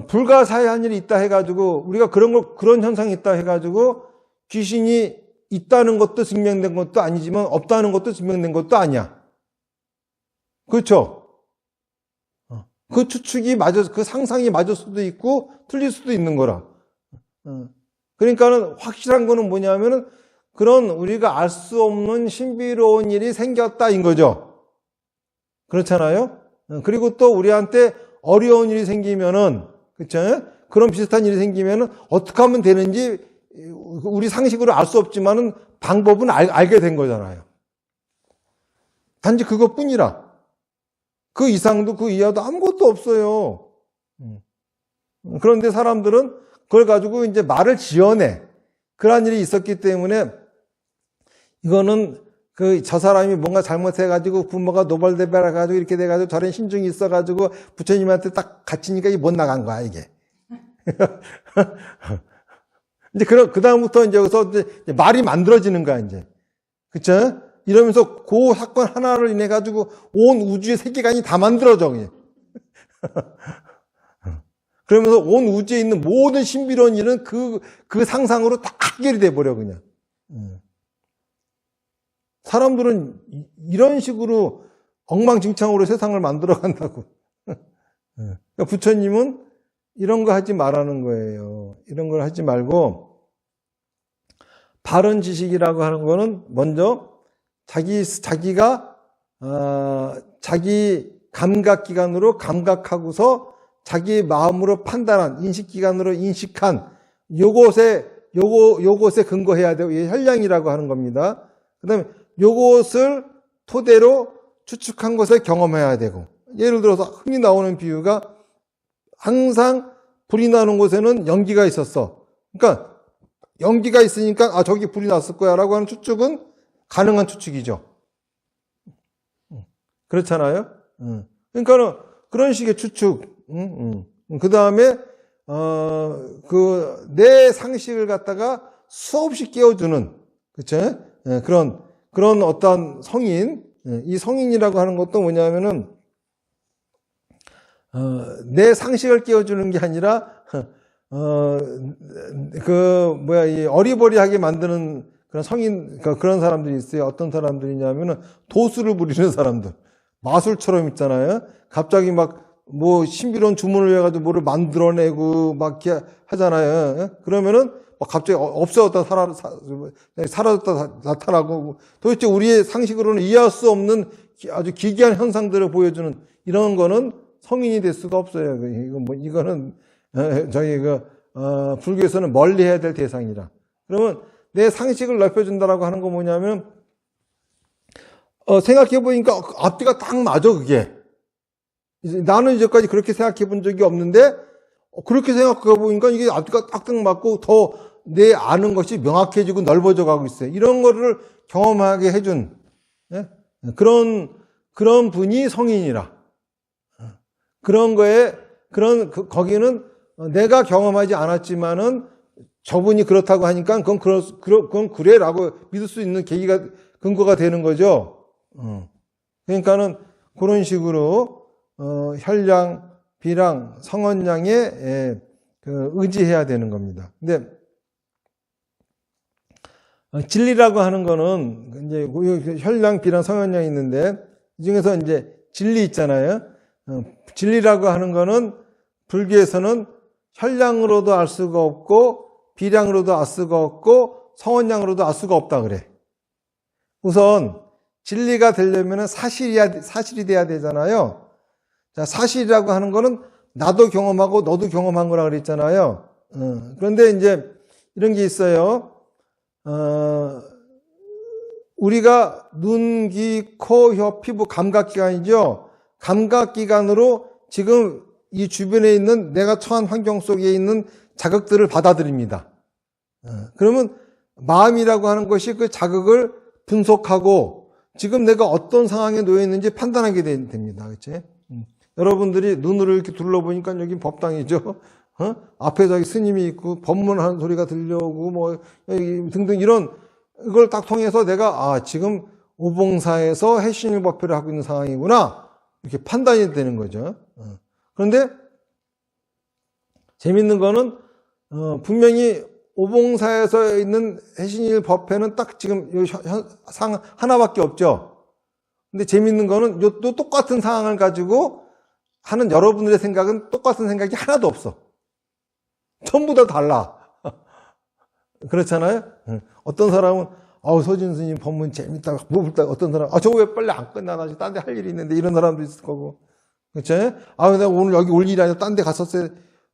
Speaker 1: 불가사의한 일이 있다 해가지고 우리가 그런 현상이 있다 해가지고 귀신이 있다는 것도 증명된 것도 아니지만 없다는 것도 증명된 것도 아니야. 그렇죠? 그 추측이 그 상상이 맞을 수도 있고 틀릴 수도 있는 거라. 그러니까는 확실한 거는 뭐냐면은 그런 우리가 알 수 없는 신비로운 일이 생겼다인 거죠. 그렇잖아요? 그리고 또 우리한테 어려운 일이 생기면은, 그쵸? 그런 비슷한 일이 생기면은 어떻게 하면 되는지 우리 상식으로 알 수 없지만은 방법은 알게 된 거잖아요. 단지 그것뿐이라. 그 이상도 그 이하도 아무것도 없어요. 그런데 사람들은 그걸 가지고 이제 말을 지어내. 그런 일이 있었기 때문에 이거는 저 사람이 뭔가 잘못해가지고 부모가 노발대발해가지고 이렇게 돼가지고 저런 신중이 있어가지고 부처님한테 딱 갇히니까 이게 못 나간 거야, 이게. 이제 그다음부터 이제 여기서 이제 말이 만들어지는 거야, 이제. 그쵸? 이러면서 그 사건 하나를 인해가지고 온 우주의 세계관이 다 만들어져, 그냥. 그러면서 온 우주에 있는 모든 신비로운 일은 그 상상으로 다 해결이 돼버려, 그냥. 사람들은 이런 식으로 엉망진창으로 세상을 만들어 간다고. 그러니까 부처님은 이런 거 하지 말라는 거예요. 이런 걸 하지 말고, 바른 지식이라고 하는 거는 먼저 자기가 자기 감각기관으로 감각하고서 자기 마음으로 판단한, 인식기관으로 인식한 요것에 근거해야 되고, 이게 혈량이라고 하는 겁니다. 그 다음에 요것을 토대로 추측한 것을 경험해야 되고, 예를 들어서 흔히 나오는 비유가 항상 불이 나는 곳에는 연기가 있었어. 그러니까 연기가 있으니까 저기 불이 났을 거야 라고 하는 추측은 가능한 추측이죠. 그렇잖아요. 그러니까는 그런 식의 추측. 그 다음에 내 상식을 갖다가 수없이 깨워주는, 그쵸? 그런 어떤 성인, 이 성인이라고 하는 것도 뭐냐면은 내 상식을 깨워주는 게 아니라 이 어리버리하게 만드는 그런 성인, 그런 사람들이 있어요. 어떤 사람들이냐면은 도수를 부리는 사람들, 마술처럼 있잖아요. 갑자기 막 뭐 신비로운 주문을 해가지고 뭐를 만들어내고 막 이렇게 하잖아요. 그러면은 막 갑자기 없어졌다 사라졌다 나타나고, 도대체 우리의 상식으로는 이해할 수 없는 아주 기괴한 현상들을 보여주는 이런 거는 성인이 될 수가 없어요. 이거는 저희 불교에서는 멀리해야 될 대상이라. 그러면 내 상식을 넓혀준다라고 하는 거 뭐냐면, 생각해 보니까 앞뒤가 딱 맞아, 그게. 나는 이제까지 그렇게 생각해 본 적이 없는데, 그렇게 생각해 보니까 이게 앞뒤가 딱딱 맞고 더 내 아는 것이 명확해지고 넓어져 가고 있어요. 이런 거를 경험하게 해준, 그런 분이 성인이라. 그런 거에, 거기는 내가 경험하지 않았지만은 저분이 그렇다고 하니까 그건 그래라고 믿을 수 있는 근거가 되는 거죠. 그러니까는 그런 식으로 혈량, 비량, 성언량에 의지해야 되는 겁니다. 근데 진리라고 하는 거는 이제 혈량, 비량, 성언량이 있는데 이 중에서 이제 진리 있잖아요. 진리라고 하는 거는 불교에서는 혈량으로도 알 수가 없고 비량으로도 알 수가 없고 성언량으로도 알 수가 없다 그래. 우선 진리가 되려면 사실이 돼야 되잖아요. 자, 사실이라고 하는 거는 나도 경험하고 너도 경험한 거라 그랬잖아요. 그런데 이제 이런 게 있어요. 우리가 눈, 귀, 코, 혀, 피부 감각기관이죠. 감각기관으로 지금 이 주변에 있는 내가 처한 환경 속에 있는 자극들을 받아들입니다. 그러면 마음이라고 하는 것이 그 자극을 분석하고 지금 내가 어떤 상황에 놓여 있는지 판단하게 됩니다. 그렇지? 여러분들이 눈으로 이렇게 둘러보니까 여기 법당이죠. 앞에 저기 스님이 있고 법문하는 소리가 들려오고 뭐 등등 이걸 딱 통해서 내가 지금 오봉사에서 해신일 법회를 하고 있는 상황이구나 이렇게 판단이 되는 거죠. 그런데 재밌는 거는 분명히 오봉사에서 있는 해신일 법회는 딱 지금 상 하나밖에 없죠. 근데 재밌는 거는 또 똑같은 상황을 가지고 하는 여러분들의 생각은 똑같은 생각이 하나도 없어. 전부 다 달라. 그렇잖아요? 어떤 사람은 서진 스님 법문 재밌다. 어떤 사람은 저거 왜 빨리 안 끝나? 나 딴 데 할 일이 있는데 이런 사람도 있을 거고. 그렇죠? 내가 오늘 여기 올 일이 아니라 딴 데 갔었어요.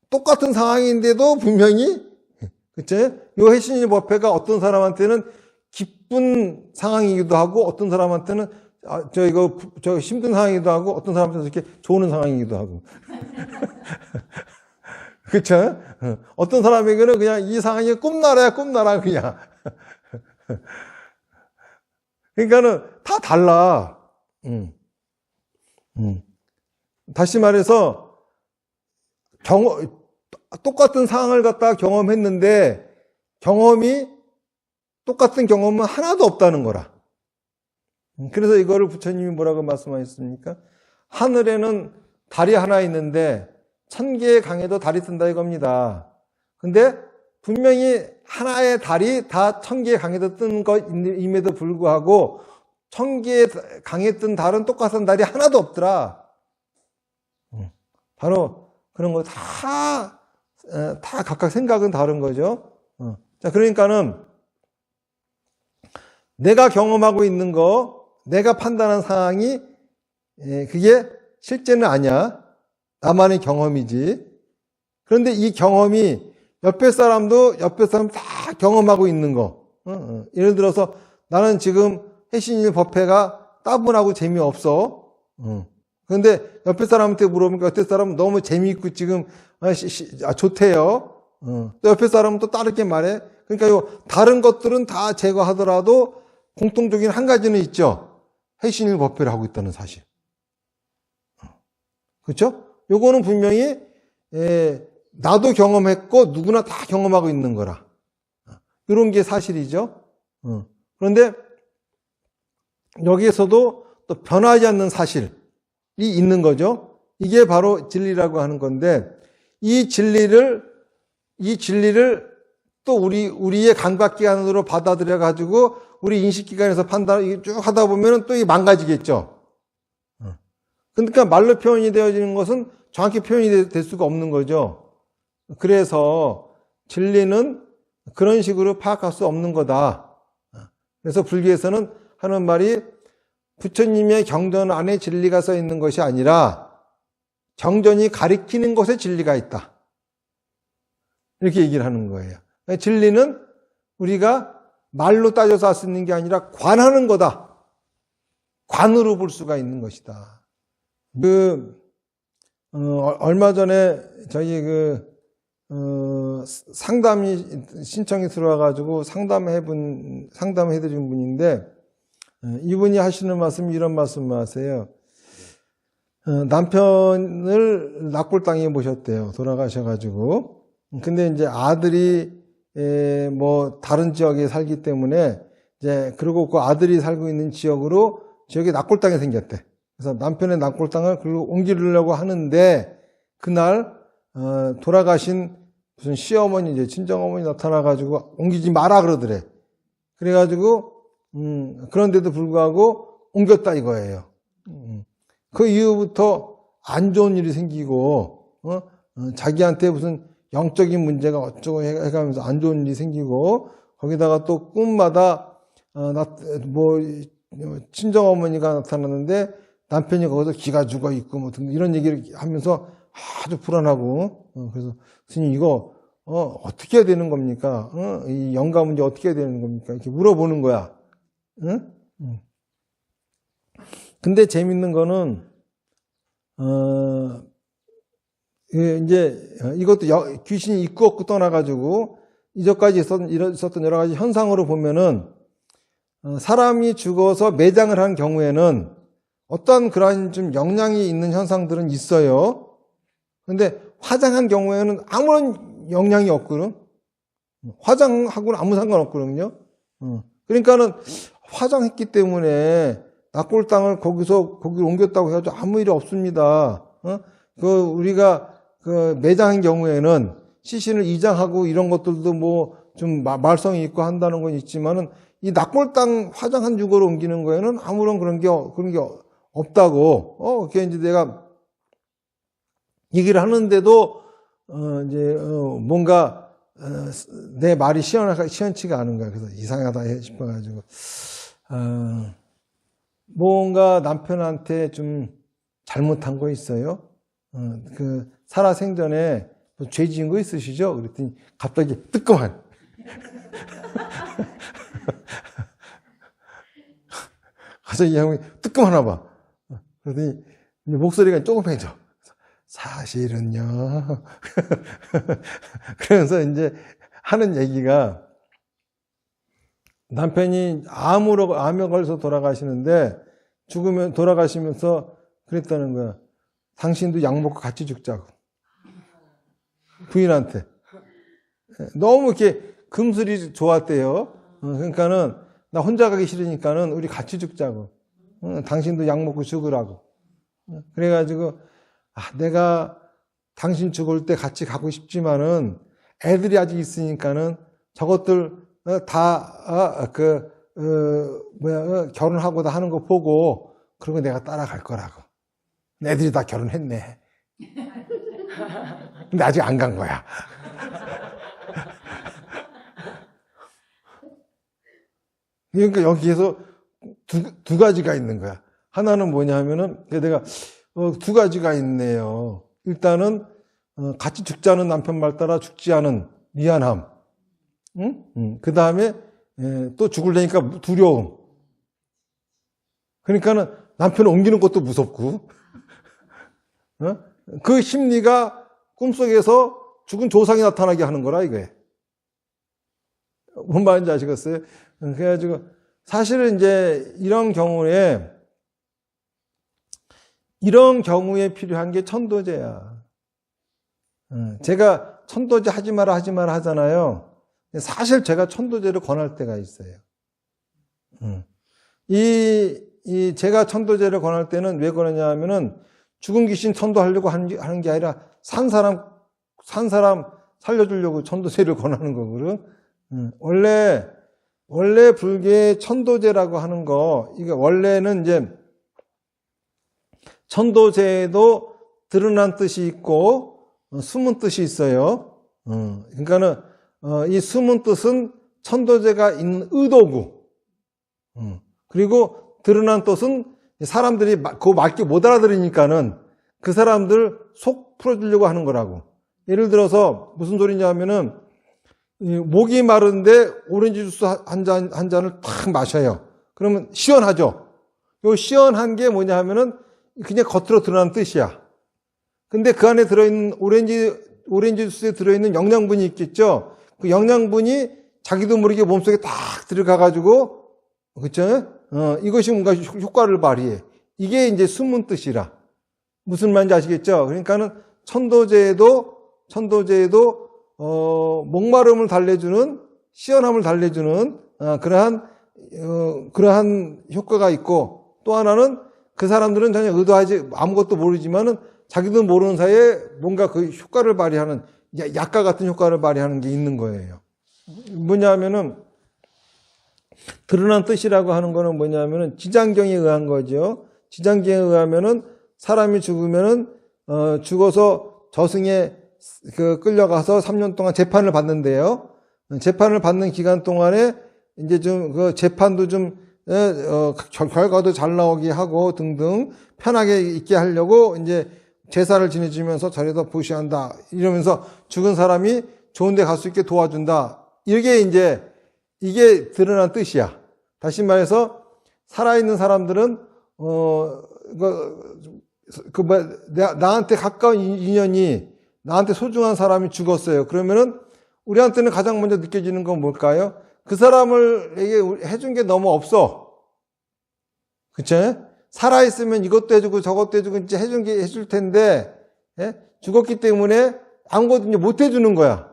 Speaker 1: 똑같은 상황인데도 분명히 그렇죠? 요 해신일 법회가 어떤 사람한테는 기쁜 상황이기도 하고 어떤 사람한테는 저 힘든 상황이기도 하고 어떤 사람한테는 이렇게 좋은 상황이기도 하고. 그렇죠? 어떤 사람에게는 그냥 이 상황이 꿈나라야, 꿈나라 그냥. 그러니까는 다 달라. 다시 말해서 똑같은 상황을 갖다가 경험했는데 똑같은 경험은 하나도 없다는 거라. 그래서 이거를 부처님이 뭐라고 말씀하셨습니까? 하늘에는 달이 하나 있는데 1000개의 강에도 달이 뜬다 이겁니다. 근데 분명히 하나의 달이 다 1000개의 강에도 뜬 것임에도 불구하고 1000개의 강에 뜬 달은 똑같은 달이 하나도 없더라. 바로 그런 거 다 각각 생각은 다른 거죠. 자, 그러니까는 내가 경험하고 있는 거, 내가 판단한 상황이 그게 실제는 아니야. 나만의 경험이지. 그런데 이 경험이 옆에 사람 다 경험하고 있는 거. 예를 들어서 나는 지금 해신일 법회가 따분하고 재미없어. 그런데 옆에 사람한테 물어보니까 옆에 사람은 너무 재미있고 지금 좋대요. 또 옆에 사람은 또 다르게 말해. 그러니까 다른 것들은 다 제거하더라도 공통적인 한 가지는 있죠. 해신일 법회를 하고 있다는 사실. 그렇죠? 요거는 분명히 나도 경험했고 누구나 다 경험하고 있는 거라. 이런 게 사실이죠. 그런데 여기에서도 또 변하지 않는 사실이 있는 거죠. 이게 바로 진리라고 하는 건데 이 진리를 또 우리의 감각기관으로 받아들여 가지고 우리 인식기관에서 판단을 쭉 하다 보면 또 이게 망가지겠죠. 그러니까 말로 표현이 되어지는 것은 정확히 표현이 될 수가 없는 거죠. 그래서 진리는 그런 식으로 파악할 수 없는 거다. 그래서 불교에서는 하는 말이 부처님의 경전 안에 진리가 써 있는 것이 아니라 경전이 가리키는 것에 진리가 있다. 이렇게 얘기를 하는 거예요. 진리는 우리가 말로 따져서 알 수 있는 게 아니라 관하는 거다. 관으로 볼 수가 있는 것이다. 얼마 전에 저희 상담이 신청이 들어와가지고 상담해드린 분인데, 이분이 하시는 말씀이 이런 말씀을 하세요. 남편을 낙골당에 모셨대요. 돌아가셔가지고. 근데 이제 아들이 다른 지역에 살기 때문에 그리고 그 아들이 살고 있는 지역에 낙골당이 생겼대. 그래서 남편의 낙골당을 글로 옮기려고 하는데 그날 돌아가신 무슨 시어머니 이제 친정어머니 나타나가지고 옮기지 마라 그러더래. 그래가지고 그런데도 불구하고 옮겼다 이거예요. 그 이후부터 안 좋은 일이 생기고 자기한테 무슨 영적인 문제가 어쩌고 해가면서 안 좋은 일이 생기고 거기다가 또 꿈마다 친정어머니가 나타났는데 남편이 거기서 기가 죽어 있고 뭐 이런 얘기를 하면서 아주 불안하고 그래서 스님 이거 어떻게 해야 되는 겁니까? 이 영가 문제 어떻게 해야 되는 겁니까? 이렇게 물어보는 거야. 응? 근데 재밌는 거는 이제 이것도 귀신이 있고 없고 떠나가지고 이전까지 있었던 여러 가지 현상으로 보면은 사람이 죽어서 매장을 한 경우에는 어떤 그런 좀 영향이 있는 현상들은 있어요. 근데 화장한 경우에는 아무런 영향이 없거든. 화장하고는 아무 상관없거든요. 그러니까는 화장했기 때문에 낙골당을 거기로 옮겼다고 해가지고 아무 일이 없습니다. 우리가 매장한 경우에는 시신을 이장하고 이런 것들도 뭐 좀 말썽이 있고 한다는 건 있지만은 이 낙골당 화장 한 주거로 옮기는 거에는 아무런 그런 게 없다고, 그게 이제 내가 얘기를 하는데도, 뭔가, 내 말이 시원치가 않은 거야. 그래서 이상하다 싶어가지고, 뭔가 남편한테 좀 잘못한 거 있어요? 살아생전에 뭐 죄 지은 거 있으시죠? 그랬더니 갑자기 뜨끔한. 가서 이 형이 뜨끔하나 봐. 그랬더니 목소리가 조금해져. 사실은요. 그러면서 이제 하는 얘기가 남편이 암에 걸려서 돌아가시는데 돌아가시면서 그랬다는 거야. 당신도 약 먹고 같이 죽자고. 부인한테. 너무 이렇게 금슬이 좋았대요. 그러니까는 나 혼자 가기 싫으니까는 우리 같이 죽자고. 당신도 약 먹고 죽으라고. 그래가지고 내가 당신 죽을 때 같이 가고 싶지만은 애들이 아직 있으니까는 저것들 다 결혼하고 다 하는 거 보고 그러고 내가 따라갈 거라고. 애들이 다 결혼했네. 근데 아직 안 간 거야. 그러니까 여기에서 두 가지가 있는 거야. 하나는 뭐냐 하면은 내가 두 가지가 있네요. 일단은 같이 죽자는 남편 말 따라 죽지 않은 미안함. 그 다음에 또 죽을래니까 두려움. 그러니까는 남편을 옮기는 것도 무섭고, 그 심리가 꿈속에서 죽은 조상이 나타나게 하는 거라 이거예요. 뭔 말인지 아시겠어요? 그래가지고 사실은 이제 이런 경우에 필요한 게 천도제야. 제가 천도제 하지 마라 하잖아요. 사실 제가 천도제를 권할 때가 있어요. 제가 천도제를 권할 때는 왜 그러냐 하면은 죽은 귀신 천도하려고 하는 게 아니라 산 사람 살려주려고 천도제를 권하는 거거든. 원래 불교의 천도제라고 하는 거, 이게 원래는 이제 천도제에도 드러난 뜻이 있고 숨은 뜻이 있어요. 그러니까는 이 숨은 뜻은 천도제가 있는 의도고, 그리고 드러난 뜻은 사람들이 그거 맞게 못 알아들으니까는 그 사람들 속 풀어주려고 하는 거라고. 예를 들어서 무슨 소리냐 하면은 목이 마른데 오렌지 주스 한 잔을 탁 마셔요. 그러면 시원하죠. 요 시원한 게 뭐냐 하면은 그냥 겉으로 드러난 뜻이야. 근데 그 안에 들어있는 오렌지 주스에 들어있는 영양분이 있겠죠. 그 영양분이 자기도 모르게 몸속에 딱 들어가가지고, 그쵸? 이것이 뭔가 효과를 발휘해. 이게 이제 숨은 뜻이라. 무슨 말인지 아시겠죠? 그러니까는 천도제에도 목마름을 달래주는, 시원함을 달래주는 그러한 효과가 있고, 또 하나는 그 사람들은 전혀 의도하지 아무것도 모르지만은 자기도 모르는 사이에 뭔가 그 효과를 발휘하는, 약과 같은 효과를 발휘하는 게 있는 거예요. 뭐냐면은 드러난 뜻이라고 하는 거는 뭐냐면은 지장경에 의한 거죠. 지장경에 의하면은 사람이 죽으면은 죽어서 저승에 끌려가서 3년 동안 재판을 받는데요. 재판을 받는 기간 동안에 이제 좀 그 재판도 좀 결과도 잘 나오게 하고 등등 편하게 있게 하려고 이제 제사를 지내주면서 절에서 보시한다 이러면서 죽은 사람이 좋은 데 갈 수 있게 도와준다. 이게 드러난 뜻이야. 다시 말해서 살아있는 사람들은 나한테 가까운 인연이, 나한테 소중한 사람이 죽었어요. 그러면은 우리한테는 가장 먼저 느껴지는 건 뭘까요? 그 사람을 해준 게 너무 없어. 그쵸? 살아있으면 이것도 해주고 저것도 해주고 이제 해줄 텐데, 죽었기 때문에 아무것도 못 해주는 거야.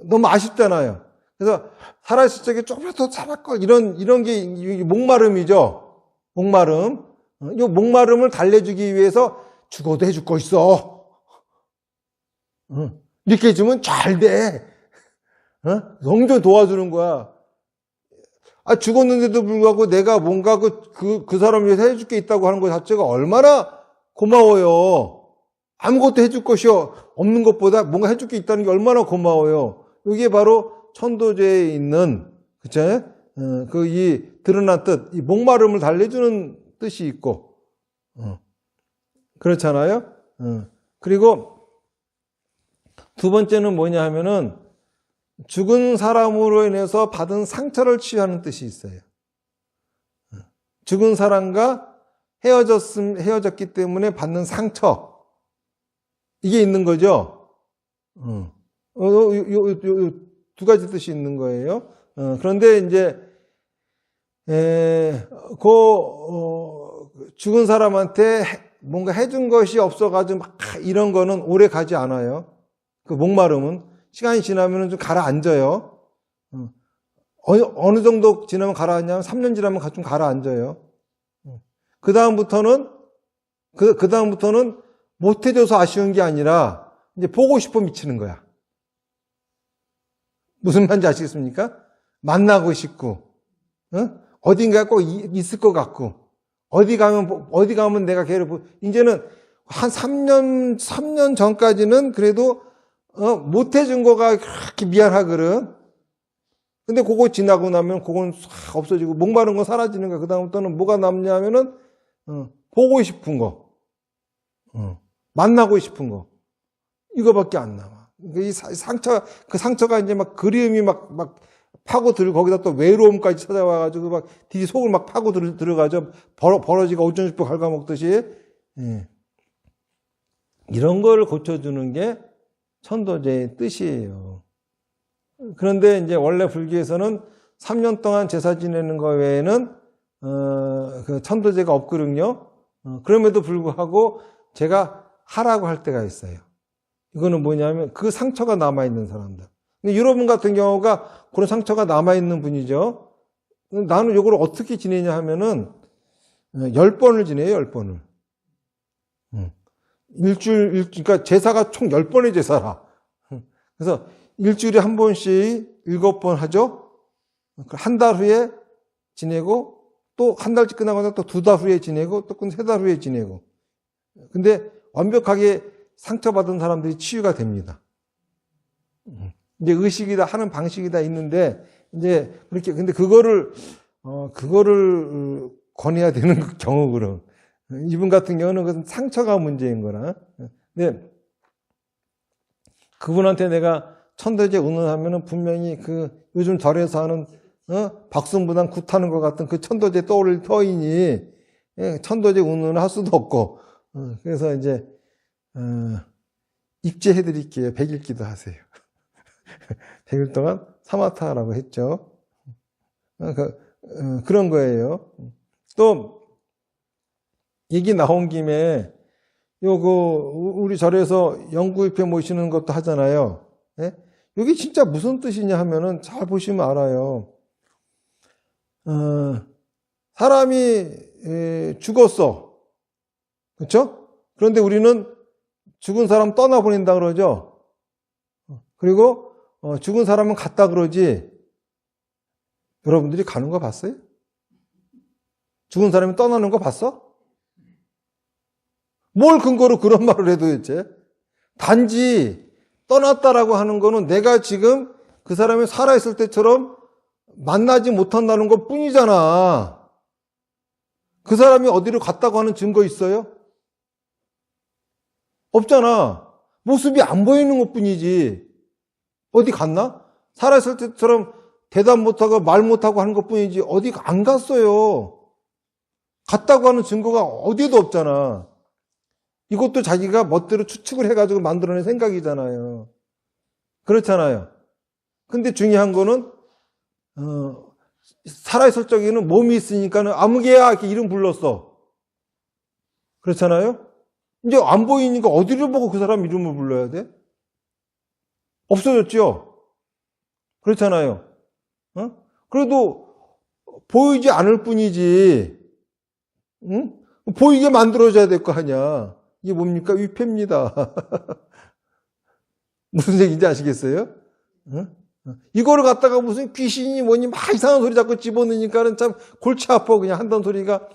Speaker 1: 너무 아쉽잖아요. 그래서 살아있을 적에 조금 더 살았걸, 이런 게 목마름이죠. 목마름. 이 목마름을 달래주기 위해서 죽어도 해줄 거 있어. 이렇게 해주면 잘 돼. 성전 도와주는 거야. 죽었는데도 불구하고 내가 뭔가 그 사람을 위해서 해줄 게 있다고 하는 것 자체가 얼마나 고마워요. 아무것도 해줄 것이 없는 것보다 뭔가 해줄 게 있다는 게 얼마나 고마워요. 이게 바로 천도제에 있는, 그쵸? 이 드러난 뜻, 이 목마름을 달래주는 뜻이 있고, 그렇잖아요? 그리고 두 번째는 뭐냐 하면은, 죽은 사람으로 인해서 받은 상처를 치유하는 뜻이 있어요. 죽은 사람과 헤어졌기 때문에 받는 상처. 이게 있는 거죠. 두 가지 뜻이 있는 거예요. 그런데 이제, 죽은 사람한테 뭔가 해준 것이 없어가지고 막 이런 거는 오래 가지 않아요. 그 목마름은. 시간이 지나면 좀 가라앉아요. 어느 정도 지나면 가라앉냐면 3년 지나면 좀 가라앉아요. 그 다음부터는 못 해줘서 아쉬운 게 아니라 이제 보고 싶어 미치는 거야. 무슨 말인지 아시겠습니까? 만나고 싶고, 어딘가에 꼭 있을 것 같고, 어디 가면 내가 걔를 이제는 한 3년 전까지는 그래도 못 해준 거가 그렇게 미안하거든. 근데 그거 지나고 나면 그건 없어지고 목마른 건 사라지는 거야. 그 다음부터는 뭐가 남냐면은 보고 싶은 거, 만나고 싶은 거, 이거밖에 안 남아. 이 상처가 이제 막 그리움이 막 파고들고 거기다 또 외로움까지 찾아와가지고 막 뒤 속을 막 파고 들어가죠. 버러지가 오천육부 갉아먹듯이. 이런 걸 고쳐주는 게 천도제의 뜻이에요. 그런데 이제 원래 불교에서는 3년 동안 제사 지내는 거 외에는 그 천도제가 없거든요. 그럼에도 불구하고 제가 하라고 할 때가 있어요. 이거는 뭐냐면 그 상처가 남아있는 사람들. 근데 여러분 같은 경우가 그런 상처가 남아있는 분이죠. 나는 이걸 어떻게 지내냐 하면은 10번을 지내요, 10번을. 그러니까 제사가 총 10번의 제사라. 그래서 일주일에 한 번씩 7번 하죠. 한 달 후에 지내고 또 한 달씩 끝나고 나서 또 2달 후에 지내고 또 3달 후에 지내고. 근데 완벽하게 상처받은 사람들이 치유가 됩니다. 이제 의식이다 하는 방식이 다 있는데 이제 그렇게 근데 그거를 권해야 되는 경우거든. 이분 같은 경우는 그것은 상처가 문제인 거라. 근데 그분한테 내가 천도제 운운하면은 분명히 그 요즘 절에서 하는 박승부당 굿하는 것 같은 그 천도제 떠올릴 터이니 천도제 운운을 할 수도 없고 그래서 이제 입제해 드릴게요. 100일 기도하세요. 100일 동안 사마타라고 했죠. 그런 거예요. 또 얘기 나온 김에 우리 절에서 영구입회 모시는 것도 하잖아요. 예? 이게 진짜 무슨 뜻이냐 하면은 잘 보시면 알아요. 사람이 죽었어. 그렇죠? 그런데 우리는 죽은 사람 떠나보낸다 그러죠. 그리고 죽은 사람은 갔다 그러지. 여러분들이 가는 거 봤어요? 죽은 사람이 떠나는 거 봤어? 뭘 근거로 그런 말을 해도 대체? 단지 떠났다라고 하는 거는 내가 지금 그 사람이 살아있을 때처럼 만나지 못한다는 것 뿐이잖아. 그 사람이 어디로 갔다고 하는 증거 있어요? 없잖아. 모습이 안 보이는 것 뿐이지. 어디 갔나? 살아있을 때처럼 대답 못하고 말 못하고 하는 것 뿐이지 어디 안 갔어요. 갔다고 하는 증거가 어디에도 없잖아. 이것도 자기가 멋대로 추측을 해가지고 만들어낸 생각이잖아요. 그렇잖아요. 근데 중요한 거는 살아있을 적에는 몸이 있으니까는 아무개야 이렇게 이름 불렀어. 그렇잖아요. 이제 안 보이니까 어디를 보고 그 사람 이름을 불러야 돼? 없어졌죠. 그렇잖아요. 그래도 보이지 않을 뿐이지. 응? 보이게 만들어줘야 될 거 아니야. 이게 뭡니까? 위패입니다. 무슨 얘기인지 아시겠어요? 이거를 갖다가 무슨 귀신이 뭐니 막 이상한 소리 자꾸 집어넣으니까는 참 골치 아파 그냥 한다는 소리가.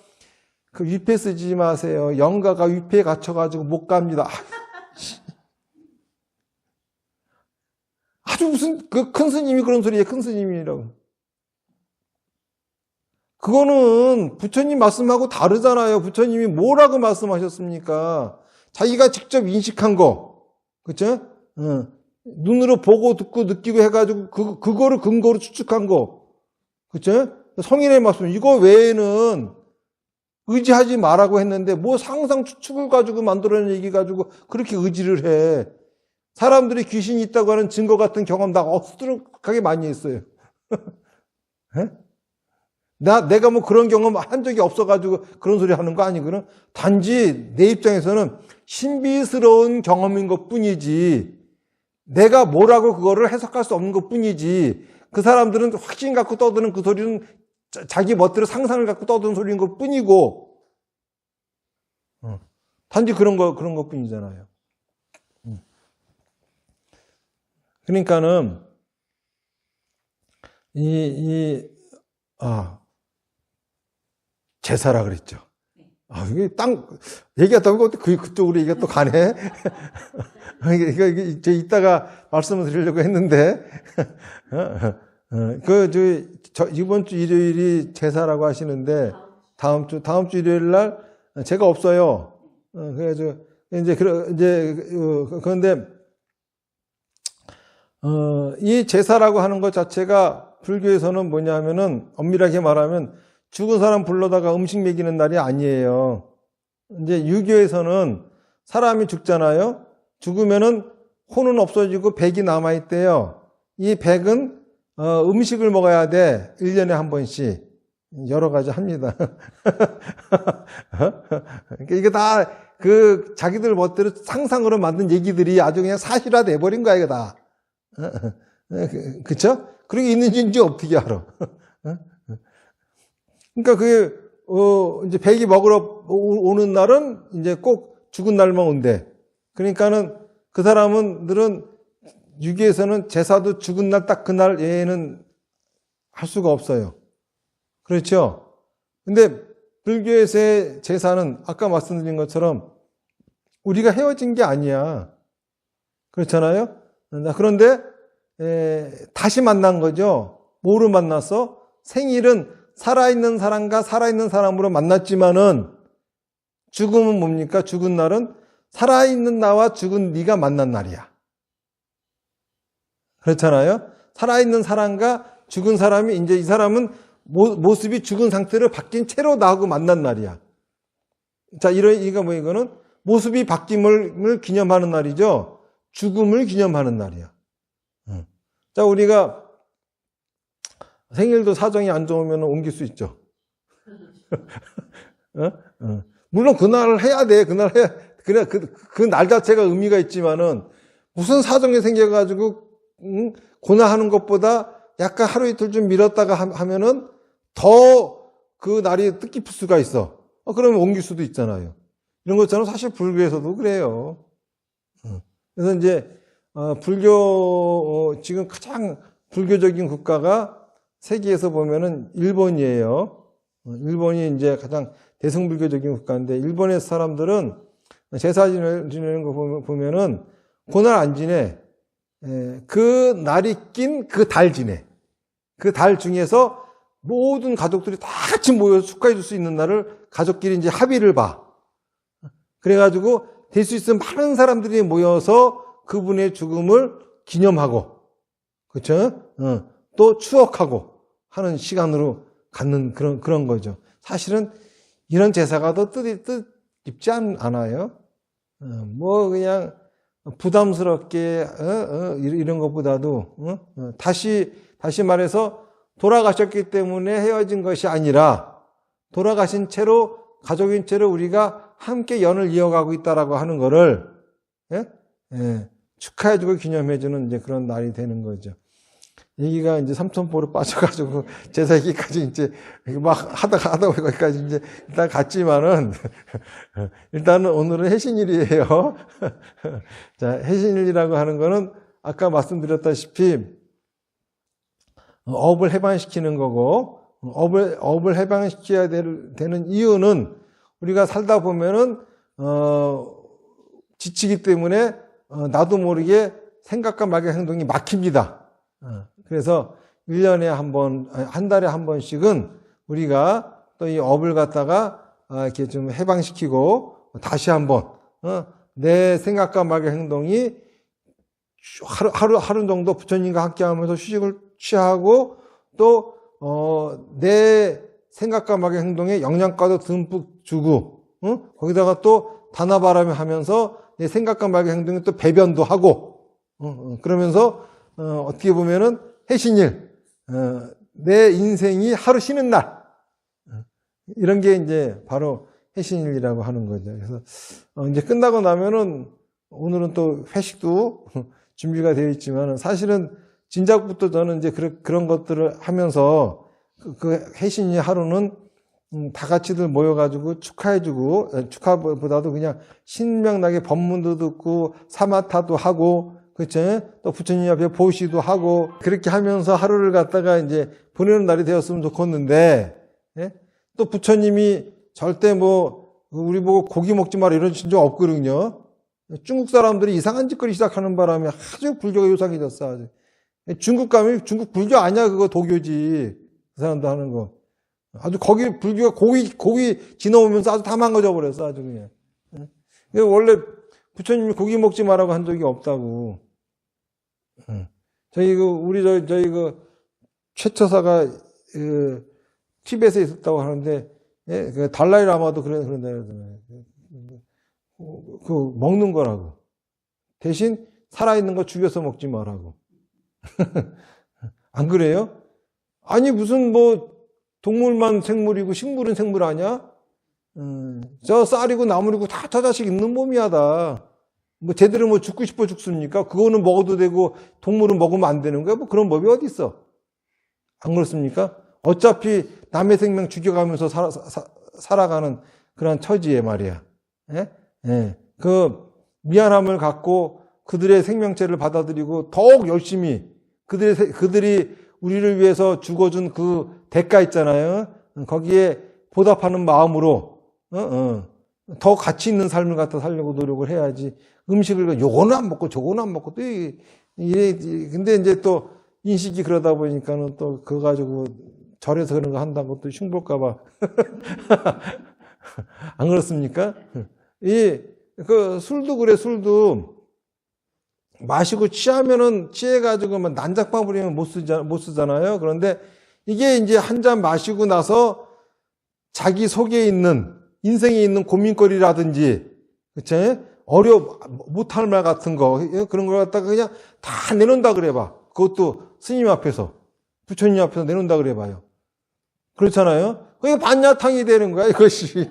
Speaker 1: 그 위패 쓰지 마세요. 영가가 위패에 갇혀가지고 못 갑니다. 아주 무슨 그 큰 스님이 그런 소리예요. 큰 스님이라고. 그거는 부처님 말씀하고 다르잖아요. 부처님이 뭐라고 말씀하셨습니까? 자기가 직접 인식한 거, 그쵸? 눈으로 보고 듣고 느끼고 해가지고 그거를 근거로 추측한 거, 그쵸? 성인의 말씀 이거 외에는 의지하지 말라고 했는데 뭐 상상 추측을 가지고 만들어낸 얘기 가지고 그렇게 의지를 해. 사람들이 귀신이 있다고 하는 증거 같은 경험 다 억수룩하게 많이 했어요. 내가 뭐 그런 경험 한 적이 없어가지고 그런 소리 하는 거 아니거든. 단지 내 입장에서는 신비스러운 경험인 것 뿐이지, 내가 뭐라고 그거를 해석할 수 없는 것 뿐이지, 그 사람들은 확신 갖고 떠드는 그 소리는 자기 멋대로 상상을 갖고 떠드는 소리인 것 뿐이고, 단지 그런 것 뿐이잖아요. 그러니까는, 제사라 그랬죠. 이게 얘기하다 보니까 그쪽으로 얘기가 또 가네. 이제 이따가 말씀을 드리려고 했는데, 이번 주 일요일이 제사라고 하시는데, 다음 주 일요일 날, 제가 없어요. 그래가지고, 그런데, 이 제사라고 하는 것 자체가 불교에서는 뭐냐면은, 엄밀하게 말하면, 죽은 사람 불러다가 음식 먹이는 날이 아니에요. 이제 유교에서는 사람이 죽잖아요. 죽으면은 혼은 없어지고 백이 남아있대요. 이 백은 음식을 먹어야 돼. 1년에 한 번씩. 여러 가지 합니다. 이게 다 자기들 멋대로 상상으로 만든 얘기들이 아주 그냥 사실화 돼버린 거야, 이거 다. 그쵸? 그런 게 있는지 어떻게 알아? 그러니까 이제 백이 먹으러 오는 날은 이제 꼭 죽은 날만 온대. 그러니까는 그 사람들은 유교에서는 제사도 죽은 날 딱 그날 외에는 할 수가 없어요. 그렇죠? 근데 불교에서의 제사는 아까 말씀드린 것처럼 우리가 헤어진 게 아니야. 그렇잖아요? 그런데 다시 만난 거죠. 뭐로 만났어? 생일은 살아있는 사람과 살아있는 사람으로 만났지만은 죽음은 뭡니까? 죽은 날은 살아있는 나와 죽은 네가 만난 날이야. 그렇잖아요? 살아있는 사람과 죽은 사람이 이제 이 사람은 모습이 죽은 상태로 바뀐 채로 나하고 만난 날이야. 자, 이거는 모습이 바뀜을 기념하는 날이죠. 죽음을 기념하는 날이야. 자, 우리가 생일도 사정이 안 좋으면 옮길 수 있죠. 물론 그날 해야 돼. 그날 해야. 그래, 그 날 자체가 의미가 있지만은 무슨 사정이 생겨가지고, 고나하는 것보다 약간 하루 이틀 좀 미뤘다가 하면은 더 그 날이 뜻깊을 수가 있어. 그러면 옮길 수도 있잖아요. 이런 것처럼 사실 불교에서도 그래요. 그래서 이제, 지금 가장 불교적인 국가가 세계에서 보면은 일본이에요. 일본이 이제 가장 대승불교적인 국가인데, 일본의 사람들은 제사 지내는 거 보면은 그날 안 지내. 그 날이 낀 그 달 지내. 그 달 중에서 모든 가족들이 다 같이 모여서 축하해 줄 수 있는 날을 가족끼리 이제 합의를 봐. 그래가지고 될 수 있으면 많은 사람들이 모여서 그분의 죽음을 기념하고, 그렇죠? 또 추억하고 하는 시간으로 갖는 그런 거죠. 사실은 이런 제사가 더 뜻깊지 않아요? 뭐 그냥 부담스럽게 이런 것보다도 다시 말해서 돌아가셨기 때문에 헤어진 것이 아니라 돌아가신 채로 가족인 채로 우리가 함께 연을 이어가고 있다라고 하는 거를 축하해주고 기념해주는 이제 그런 날이 되는 거죠. 얘기가 이제 삼천포로 빠져가지고 제사 얘기까지 이제 막 하다가 거기까지 이제 일단 갔지만은 일단은 오늘은 해신일이에요. 자, 해신일이라고 하는 거는 아까 말씀드렸다시피 업을 해방시키는 거고, 업을 해방시켜야 되는 이유는 우리가 살다 보면은, 지치기 때문에, 나도 모르게 생각과 말과 행동이 막힙니다. 그래서 1년에 한 번, 한 달에 한 번씩은 우리가 또 이 업을 갖다가 이렇게 좀 해방시키고 다시 한번, 내 생각과 말과 행동이 하루 정도 부처님과 함께 하면서 휴식을 취하고 또, 내 생각과 말과 행동에 영양가도 듬뿍 주고, 거기다가 또 다나바람을 하면서 내 생각과 말과 행동에 또 배변도 하고, 그러면서, 어떻게 보면은 해신일, 내 인생이 하루 쉬는 날, 이런 게 이제 바로 해신일이라고 하는 거죠. 그래서, 이제 끝나고 나면은 오늘은 또 회식도 준비가 되어 있지만 사실은 진작부터 저는 이제 그런 것들을 하면서 그 해신일 하루는 다 같이들 모여가지고 축하해주고, 축하보다도 그냥 신명나게 법문도 듣고 사마타도 하고, 그렇죠? 또 부처님 앞에 보시도 하고, 그렇게 하면서 하루를 갖다가 이제 보내는 날이 되었으면 좋겠는데, 예? 또 부처님이 절대 뭐, 우리 보고 고기 먹지 마라 이런 적 없거든요. 중국 사람들이 이상한 짓거리 시작하는 바람에 아주 불교가 요상해졌어, 아주. 중국 가면 중국 불교 아니야, 그거 도교지. 그 사람도 하는 거. 아주 거기 불교가 고기 지나오면서 아주 다 망가져 버렸어, 아주 그냥. 원래 부처님이 고기 먹지 말라고 한 적이 없다고. 저희 최처사가 티벳에 있었다고 하는데, 예, 그 달라이라마도 그런다 그러잖아요. 그 먹는 거라고. 대신 살아있는 거 죽여서 먹지 말라고. 안 그래요? 아니 무슨 뭐 동물만 생물이고 식물은 생물 아니야? 저 쌀이고 나물이고 다 저 자식 있는 몸이야 다. 뭐 제대로 뭐 죽고 싶어 죽습니까? 그거는 먹어도 되고 동물은 먹으면 안 되는 거야? 뭐 그런 법이 어디 있어? 안 그렇습니까? 어차피 남의 생명 죽여가면서 살아가는 그런 처지에 말이야. 예? 예. 그 미안함을 갖고 그들의 생명체를 받아들이고 더욱 열심히 그들이 우리를 위해서 죽어준 그 대가 있잖아요. 거기에 보답하는 마음으로 더 가치 있는 삶을 갖다 살려고 노력을 해야지. 음식을 요거는 안 먹고 저거는 안 먹고 또 근데 이제 또 인식이 그러다 보니까는 또 그거 가지고 절에서 그런 거 한다고 또 흉볼까 봐. 안 그렇습니까? 그 술도 그래, 술도 마시고 취하면은 취해가지고 뭐 난장판 부리면 못 쓰잖아요. 그런데 이게 이제 한 잔 마시고 나서 자기 속에 있는 인생에 있는 고민거리라든지, 그치? 못할 말 같은 거, 그런 걸 갖다가 그냥 다 내놓는다 그래봐. 그것도 스님 앞에서, 부처님 앞에서 내놓는다 그래봐요. 그렇잖아요? 그게 반야탕이 되는 거야, 이것이.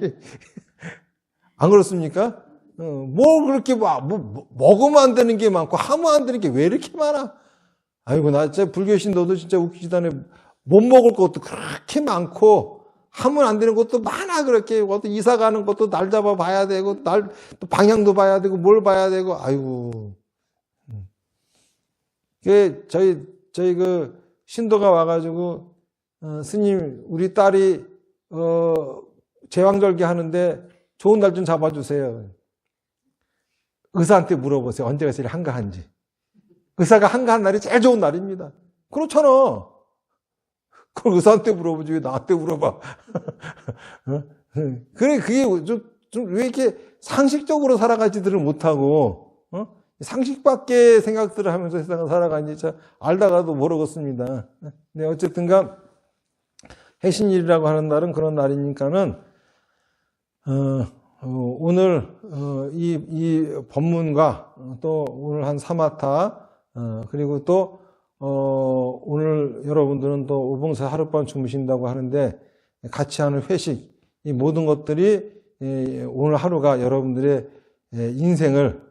Speaker 1: 안 그렇습니까? 뭘 그렇게 먹으면 안 되는 게 많고 하면 안 되는 게 왜 이렇게 많아? 아이고, 나 진짜 불교신 너도 진짜 웃기지도 않네. 못 먹을 것도 그렇게 많고 하면 안 되는 것도 많아. 그렇게 어떤 이사 가는 것도 날 잡아 봐야 되고 또 방향도 봐야 되고 뭘 봐야 되고. 아이고. 저희 그 신도가 와가지고 스님 우리 딸이 제왕절개 하는데 좋은 날 좀 잡아주세요. 의사한테 물어보세요. 언제가 제일 한가한지. 의사가 한가한 날이 제일 좋은 날입니다. 그렇잖아. 그걸 의사한테 물어보지 왜 나한테 물어봐. 그래, 그게 왜 이렇게 상식적으로 살아가지들을 못하고, 상식 밖의 생각들을 하면서 세상을 살아가는지 참 알다가도 모르겠습니다. 네, 어쨌든가, 해신일이라고 하는 날은 그런 날이니까는, 오늘, 이 법문과 또 오늘 한 사마타, 그리고 또, 오늘 여러분들은 또 오봉사 하룻밤 주무신다고 하는데 같이 하는 회식, 이 모든 것들이 오늘 하루가 여러분들의 인생을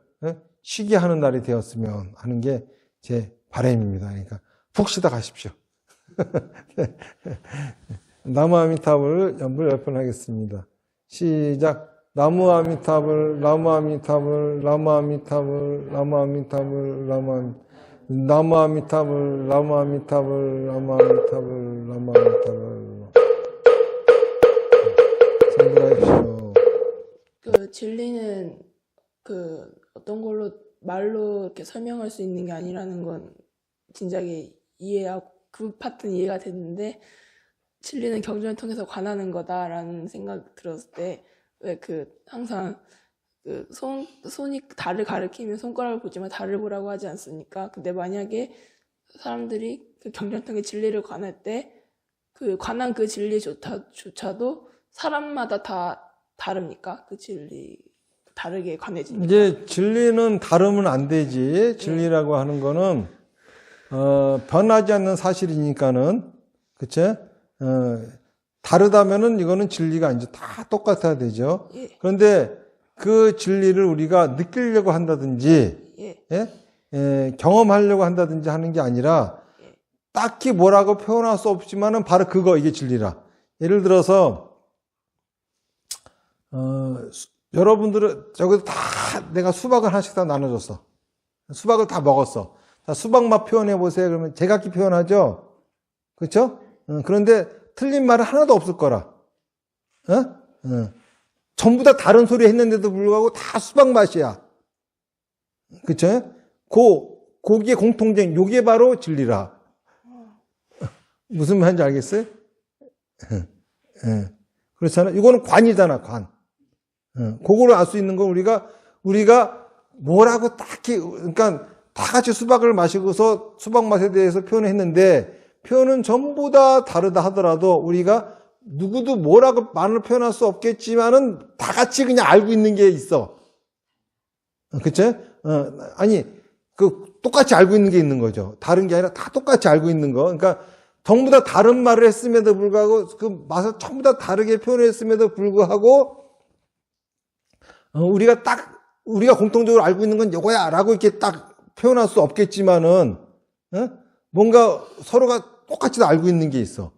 Speaker 1: 쉬게 하는 날이 되었으면 하는 게 제 바람입니다. 그러니까 푹 쉬다 가십시오. 나무 아미타불 연불 열편하겠습니다. 시작. 나무 아미타불, 나무 아미타불, 나무 아미타불, 나무 아미타불, 나무 아미타불. 나무 아미타불, 나무 아미타불, 나무 아미타불, 나무 아미타불. 성불하십시오.
Speaker 2: 그 진리는 그 어떤 걸로 말로 이렇게 설명할 수 있는 게 아니라는 건 진작에 이해하고 그 파트는 이해가 됐는데 진리는 경전을 통해서 관하는 거다라는 생각 들었을 때 왜 그 항상 그 손이 달을 가리키면 손가락을 보지만 달을 보라고 하지 않습니까? 근데 만약에 사람들이 그 경전을 통해 진리를 관할 때 그 관한 그 진리조차도 사람마다 다 다릅니까? 그 진리 다르게 관해집니까?
Speaker 1: 이제 진리는 다르면 안 되지. 진리라고 하는 거는 변하지 않는 사실이니까는, 그치? 다르다면은 이거는 진리가 아니죠. 다 똑같아야 되죠.
Speaker 2: 예.
Speaker 1: 그런데 그 진리를 우리가 느끼려고 한다든지,
Speaker 2: 예.
Speaker 1: 경험하려고 한다든지 하는 게 아니라, 딱히 뭐라고 표현할 수 없지만은 바로 그거, 이게 진리라. 예를 들어서, 여러분들은, 저기서 다 내가 수박을 하나씩 다 나눠줬어. 수박을 다 먹었어. 자, 수박 맛 표현해 보세요. 그러면 제각기 표현하죠? 그렇죠? 그런데 틀린 말은 하나도 없을 거라. 전부 다 다른 소리 했는데도 불구하고 다 수박 맛이야. 그렇죠? 거기에 공통점, 요게 바로 진리라. 무슨 말인지 알겠어요? 그렇잖아. 이거는 관이잖아, 관. 그거를 알 수 있는 건 우리가 뭐라고 딱히, 그러니까 다 같이 수박을 마시고서 수박 맛에 대해서 표현했는데, 표현은 전부 다 다르다 하더라도 우리가 누구도 뭐라고 말을 표현할 수 없겠지만은 다 같이 그냥 알고 있는 게 있어. 그치? 아니, 똑같이 알고 있는 게 있는 거죠. 다른 게 아니라 다 똑같이 알고 있는 거. 그러니까 전부 다 다른 말을 했음에도 불구하고 그 맛을 전부 다 다르게 표현했음에도 불구하고 우리가 공통적으로 알고 있는 건 이거야 라고 이렇게 딱 표현할 수 없겠지만은 뭔가 서로가 똑같이 다 알고 있는 게 있어.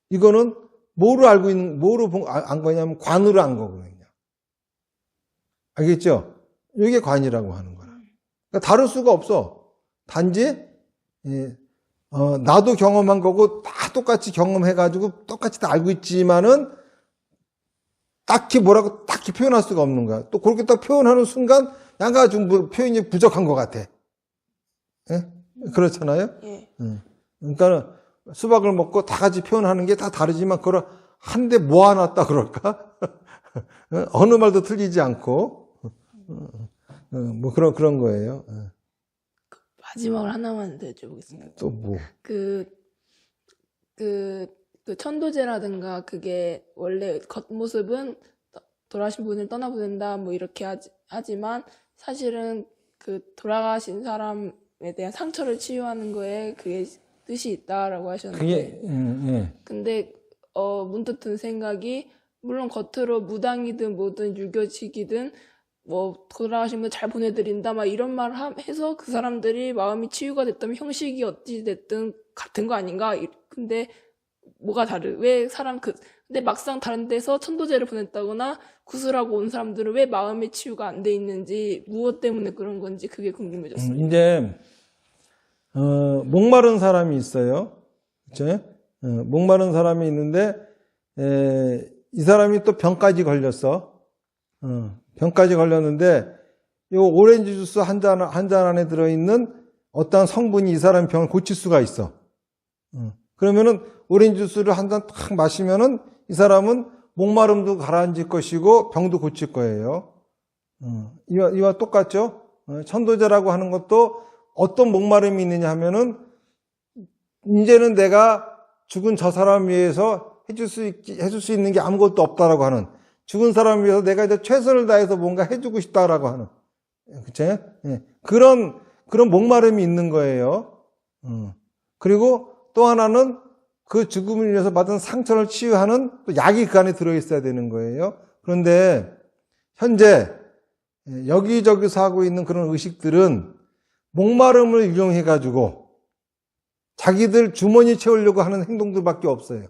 Speaker 1: 이거는 뭐로 안 거냐면 관으로 안 거거든요. 알겠죠? 이게 관이라고 하는 거라. 그러니까 다를 수가 없어. 단지 나도 경험한 거고 다 똑같이 경험해가지고 똑같이 다 알고 있지만은 딱히 뭐라고 딱히 표현할 수가 없는 거야. 또 그렇게 딱 표현하는 순간 약간 좀 표현이 부족한 것 같아. 예? 그렇잖아요?
Speaker 2: 예.
Speaker 1: 그러니까 수박을 먹고 다 같이 표현하는 게 다 다르지만 그걸 한데 모아놨다 그럴까? 어느 말도 틀리지 않고 뭐 그런 거예요.
Speaker 2: 마지막으로 하나만 더 여쭤보겠습니다.
Speaker 1: 또 뭐?
Speaker 2: 그 천도제라든가 그게 원래 겉모습은 돌아가신 분을 떠나보낸다 뭐 이렇게 하지만 사실은 그 돌아가신 사람에 대한 상처를 치유하는 거에 그게 뜻이 있다라고 하셨는데 근데 문득 든 생각이 물론 겉으로 무당이든 뭐든 유교직이든 뭐 돌아가신 분 잘 보내드린다 막 이런 말을 해서 그 사람들이 마음이 치유가 됐다면 형식이 어찌 됐든 같은 거 아닌가. 근데 뭐가 왜 근데 막상 다른 데서 천도제를 보냈다거나 구슬하고 온 사람들은 왜 마음의 치유가 안 돼 있는지 무엇 때문에 그런 건지 그게 궁금해졌어요.
Speaker 1: 이제 목마른 사람이 있어요. 그렇죠? 목마른 사람이 있는데 이 사람이 또 병까지 걸렸어. 병까지 걸렸는데 이 오렌지 주스 한 잔 안에 들어있는 어떤 성분이 이 사람 병을 고칠 수가 있어. 그러면은 오렌지 주스를 한 잔 탁 마시면은 이 사람은 목마름도 가라앉을 것이고 병도 고칠 거예요. 이와 똑같죠? 천도제라고 하는 것도 어떤 목마름이 있느냐 하면은 이제는 내가 죽은 저 사람 위해서 해줄 수 있는 게 아무것도 없다라고 하는, 죽은 사람을 위해서 내가 이제 최선을 다해서 뭔가 해주고 싶다라고 하는, 그쵸? 그런 목마름이 있는 거예요. 그리고 또 하나는 그 죽음을 위해서 받은 상처를 치유하는 또 약이 그 안에 들어있어야 되는 거예요. 그런데 현재 여기저기서 하고 있는 그런 의식들은 목마름을 이용해가지고 자기들 주머니 채우려고 하는 행동들밖에 없어요.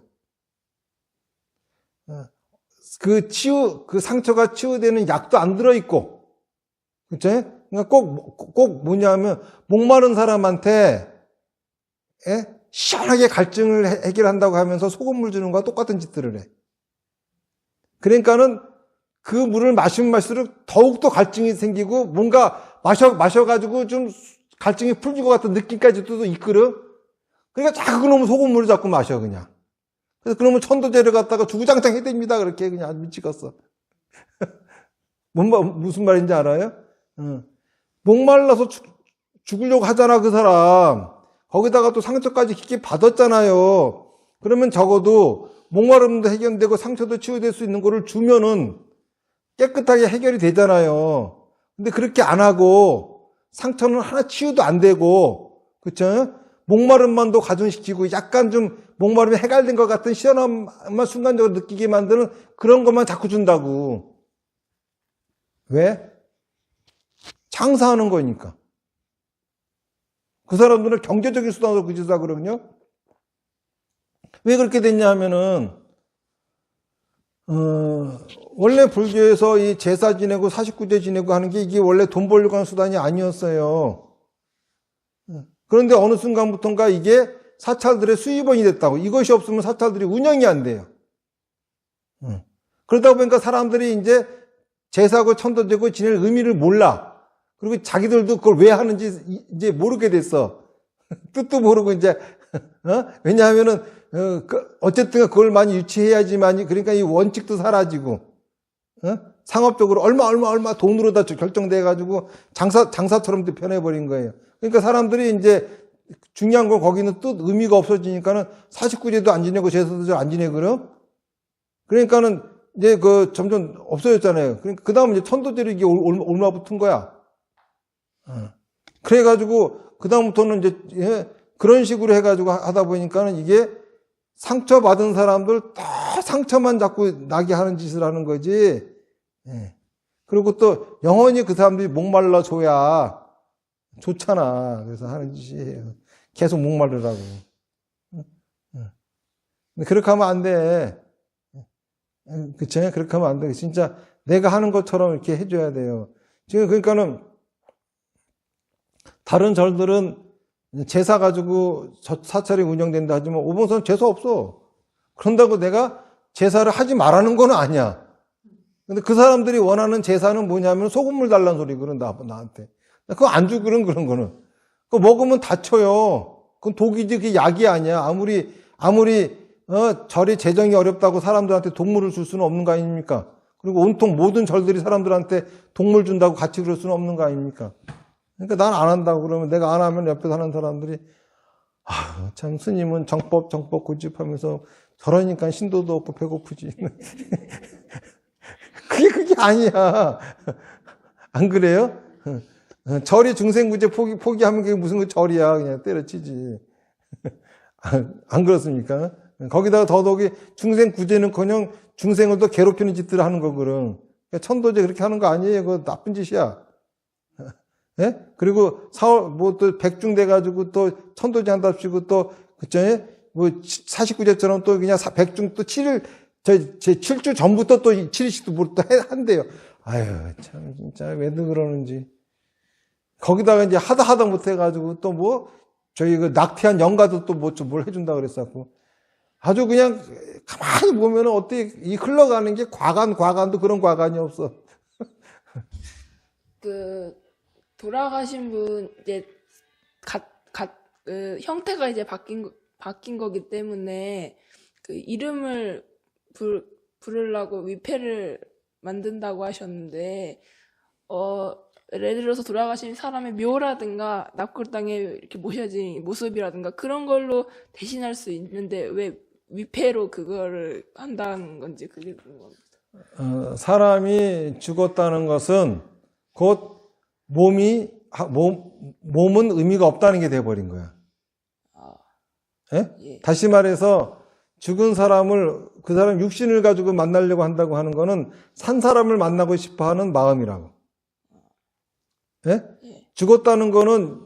Speaker 1: 그 상처가 치유되는 약도 안 들어있고, 그쵸? 그러니까 꼭 뭐냐면, 목마른 사람한테, 예? 시원하게 갈증을 해결한다고 하면서 소금물 주는 거와 똑같은 짓들을 해. 그러니까는 그 물을 마시면 마실수록 더욱더 갈증이 생기고 뭔가 마셔가지고 좀 갈증이 풀린 것 같은 느낌까지도 이끌어. 그러니까 자꾸 그놈의 소금물을 자꾸 마셔, 그냥. 그래서 그놈의 천도제를 갖다가 주구장창 해댑니다. 그렇게 그냥 미치겠어. 무슨 말인지 알아요? 목말라서 죽으려고 하잖아, 그 사람. 거기다가 또 상처까지 깊게 받았잖아요. 그러면 적어도 목마름도 해결되고 상처도 치유될 수 있는 거를 주면은 깨끗하게 해결이 되잖아요. 근데 그렇게 안 하고 상처는 하나 치유도 안 되고, 그쵸? 목마름만도 가중시키고 약간 좀 목마름이 해결된 것 같은 시원함만 순간적으로 느끼게 만드는 그런 것만 자꾸 준다고. 왜? 장사하는 거니까. 그 사람들은 경제적인 수단으로 그 짓을 하거든요. 왜 그렇게 됐냐 하면은, 원래 불교에서 이 제사 지내고 49제 지내고 하는 게 이게 원래 돈 벌려고 하는 수단이 아니었어요. 그런데 어느 순간부터인가 이게 사찰들의 수입원이 됐다고. 이것이 없으면 사찰들이 운영이 안 돼요. 그러다 보니까 사람들이 이제 제사하고 천도제고 지낼 의미를 몰라. 그리고 자기들도 그걸 왜 하는지 이제 모르게 됐어. 뜻도 모르고 이제, 왜냐하면은, 어쨌든 그걸 많이 유치해야지만, 그러니까 이 원칙도 사라지고, 상업적으로 얼마 돈으로 다 결정돼가지고 장사처럼 변해버린 거예요. 그러니까 사람들이 이제 중요한 건 거기는 뜻, 의미가 없어지니까는 49제도 안 지내고 제사도 안 지내고 그럼? 그러니까는 이제 점점 없어졌잖아요. 그러니까 그 다음에 이제 천도제로 이게 얼마 붙은 거야. 그래가지고, 그다음부터는 이제, 그런 식으로 해가지고 하다 보니까는 이게 상처받은 사람들 다 상처만 자꾸 나게 하는 짓을 하는 거지. 그리고 또 영원히 그 사람들이 목말라 줘야 좋잖아. 그래서 하는 짓이에요. 계속 목마르라고. 근데 그렇게 하면 안 돼. 그쵸? 그렇게 하면 안 돼. 진짜 내가 하는 것처럼 이렇게 해줘야 돼요. 지금 그러니까는 다른 절들은 제사 가지고 사찰이 운영된다 하지만 오봉사는 제사 없어. 그런다고 내가 제사를 하지 말라는 건 아니야. 근데 그 사람들이 원하는 제사는 뭐냐면 소금물 달라는 소리거든, 나한테. 그거 안 주거든, 그런 거는. 그거 먹으면 다쳐요. 그건 독이지, 그게 약이 아니야. 아무리, 절이 재정이 어렵다고 사람들한테 동물을 줄 수는 없는 거 아닙니까? 그리고 온통 모든 절들이 사람들한테 동물 준다고 같이 그럴 수는 없는 거 아닙니까? 그러니까 난 안 한다고 그러면 내가 안 하면 옆에 사는 사람들이 참 스님은 정법 고집하면서 저러니까 신도도 없고 배고프지. 그게 아니야. 안 그래요? 절이 중생구제 포기하면 그게 무슨 절이야. 그냥 때려치지. 안 그렇습니까? 거기다가 더더욱이 중생구제는커녕 중생을 더 괴롭히는 짓들을 하는 거거든. 천도제 그렇게 하는 거 아니에요. 그거 나쁜 짓이야. 예? 그리고 또 백중돼가지고 또 천도제 한답시고 또, 그쵸? 뭐 49제처럼 또 그냥 백중 또 7일, 제 7주 전부터 또 7일씩도 뭐 또 한대요. 아유, 참, 진짜 왜들 그러는지. 거기다가 이제 하다 못해가지고 또 뭐, 저희 그 낙태한 영가도 또 뭘 해준다 그랬었고. 아주 그냥 가만히 보면은 어떻게 이 흘러가는 게 과간도 그런 과간이 없어.
Speaker 2: 돌아가신 분, 이제, 형태가 이제 바뀐 거기 때문에, 이름을 부르려고 위패를 만든다고 하셨는데, 예를 들어서 돌아가신 사람의 묘라든가, 납골당에 이렇게 모셔진 모습이라든가, 그런 걸로 대신할 수 있는데, 왜 위패로 그거를 한다는 건지, 그게 궁금합니다.
Speaker 1: 사람이 죽었다는 것은 곧 몸은 의미가 없다는 게 돼버린 거야. 예?
Speaker 2: 예.
Speaker 1: 다시 말해서 죽은 사람을 그 사람 육신을 가지고 만나려고 한다고 하는 거는 산 사람을 만나고 싶어 하는 마음이라고. 예?
Speaker 2: 예.
Speaker 1: 죽었다는 거는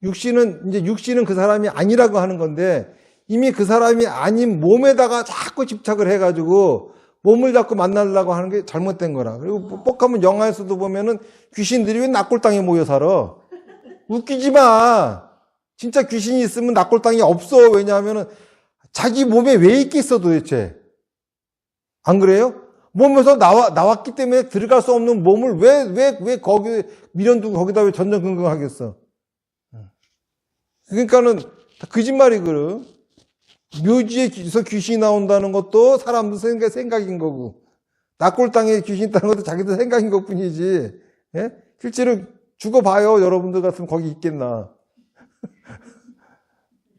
Speaker 1: 육신은 그 사람이 아니라고 하는 건데 이미 그 사람이 아닌 몸에다가 자꾸 집착을 해가지고 몸을 잡고 만나려고 하는 게 잘못된 거라. 그리고 뻑하면 영화에서도 보면은 귀신들이 왜 낙골당에 모여 살아? 웃기지 마. 진짜 귀신이 있으면 낙골당이 없어. 왜냐하면은 자기 몸에 왜 있겠어 도대체. 안 그래요? 몸에서 나왔기 때문에 들어갈 수 없는 몸을 왜 거기 밀어두고 거기다 왜 전전긍긍하겠어. 그러니까는 다 거짓말이거든. 묘지에서 귀신이 나온다는 것도 사람들 생각인 거고, 낙골당에 귀신이 있다는 것도 자기들 생각인 것 뿐이지, 예? 실제로 죽어봐요. 여러분들 같으면 거기 있겠나.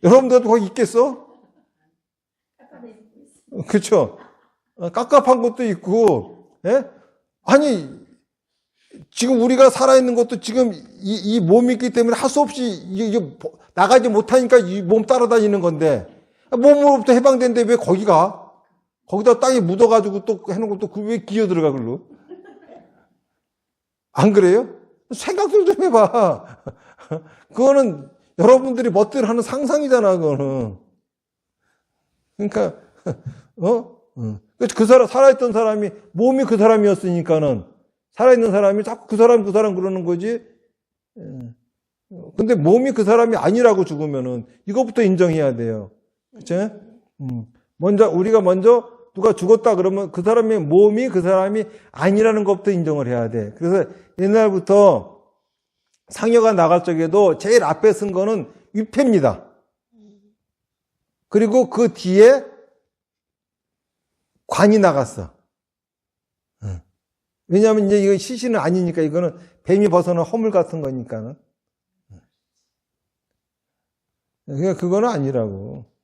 Speaker 1: 여러분들도 거기 있겠어? 그렇죠? 깝깝한 것도 있고, 예? 아니, 지금 우리가 살아있는 것도 지금 이 몸이 있기 때문에 할 수 없이 이게 나가지 못하니까 이 몸 따라다니는 건데, 몸으로부터 해방된데 왜 거기 가? 거기다 땅에 묻어가지고 또 해놓은 것도 그 왜 기어 들어가, 글로? 안 그래요? 생각도 좀 해봐. 그거는 여러분들이 멋대로 하는 상상이잖아, 그거는. 그러니까, 그 사람, 살아있던 사람이, 몸이 그 사람이었으니까는, 살아있는 사람이 자꾸 그 사람 그러는 거지. 근데 몸이 그 사람이 아니라고 죽으면은, 이것부터 인정해야 돼요. 그치? 우리가 먼저 누가 죽었다 그러면 그 사람의 몸이 그 사람이 아니라는 것부터 인정을 해야 돼. 그래서 옛날부터 상여가 나갈 적에도 제일 앞에 쓴 거는 위패입니다. 그리고 그 뒤에 관이 나갔어. 왜냐하면 이제 이거 시신은 아니니까, 이거는 뱀이 벗어난 허물 같은 거니까는. 그러니까 그거는 아니라고.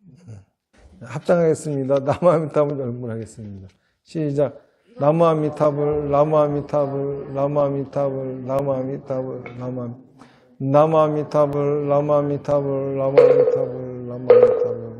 Speaker 1: 합장하겠습니다. 나무아미타불 열문하겠습니다. 시작. 나무아미타불, 나무아미타불, 나무아미타불, 나무아미타불, 나무아미타불, 나무아미타불, 나무아미타불, 나무아미타불.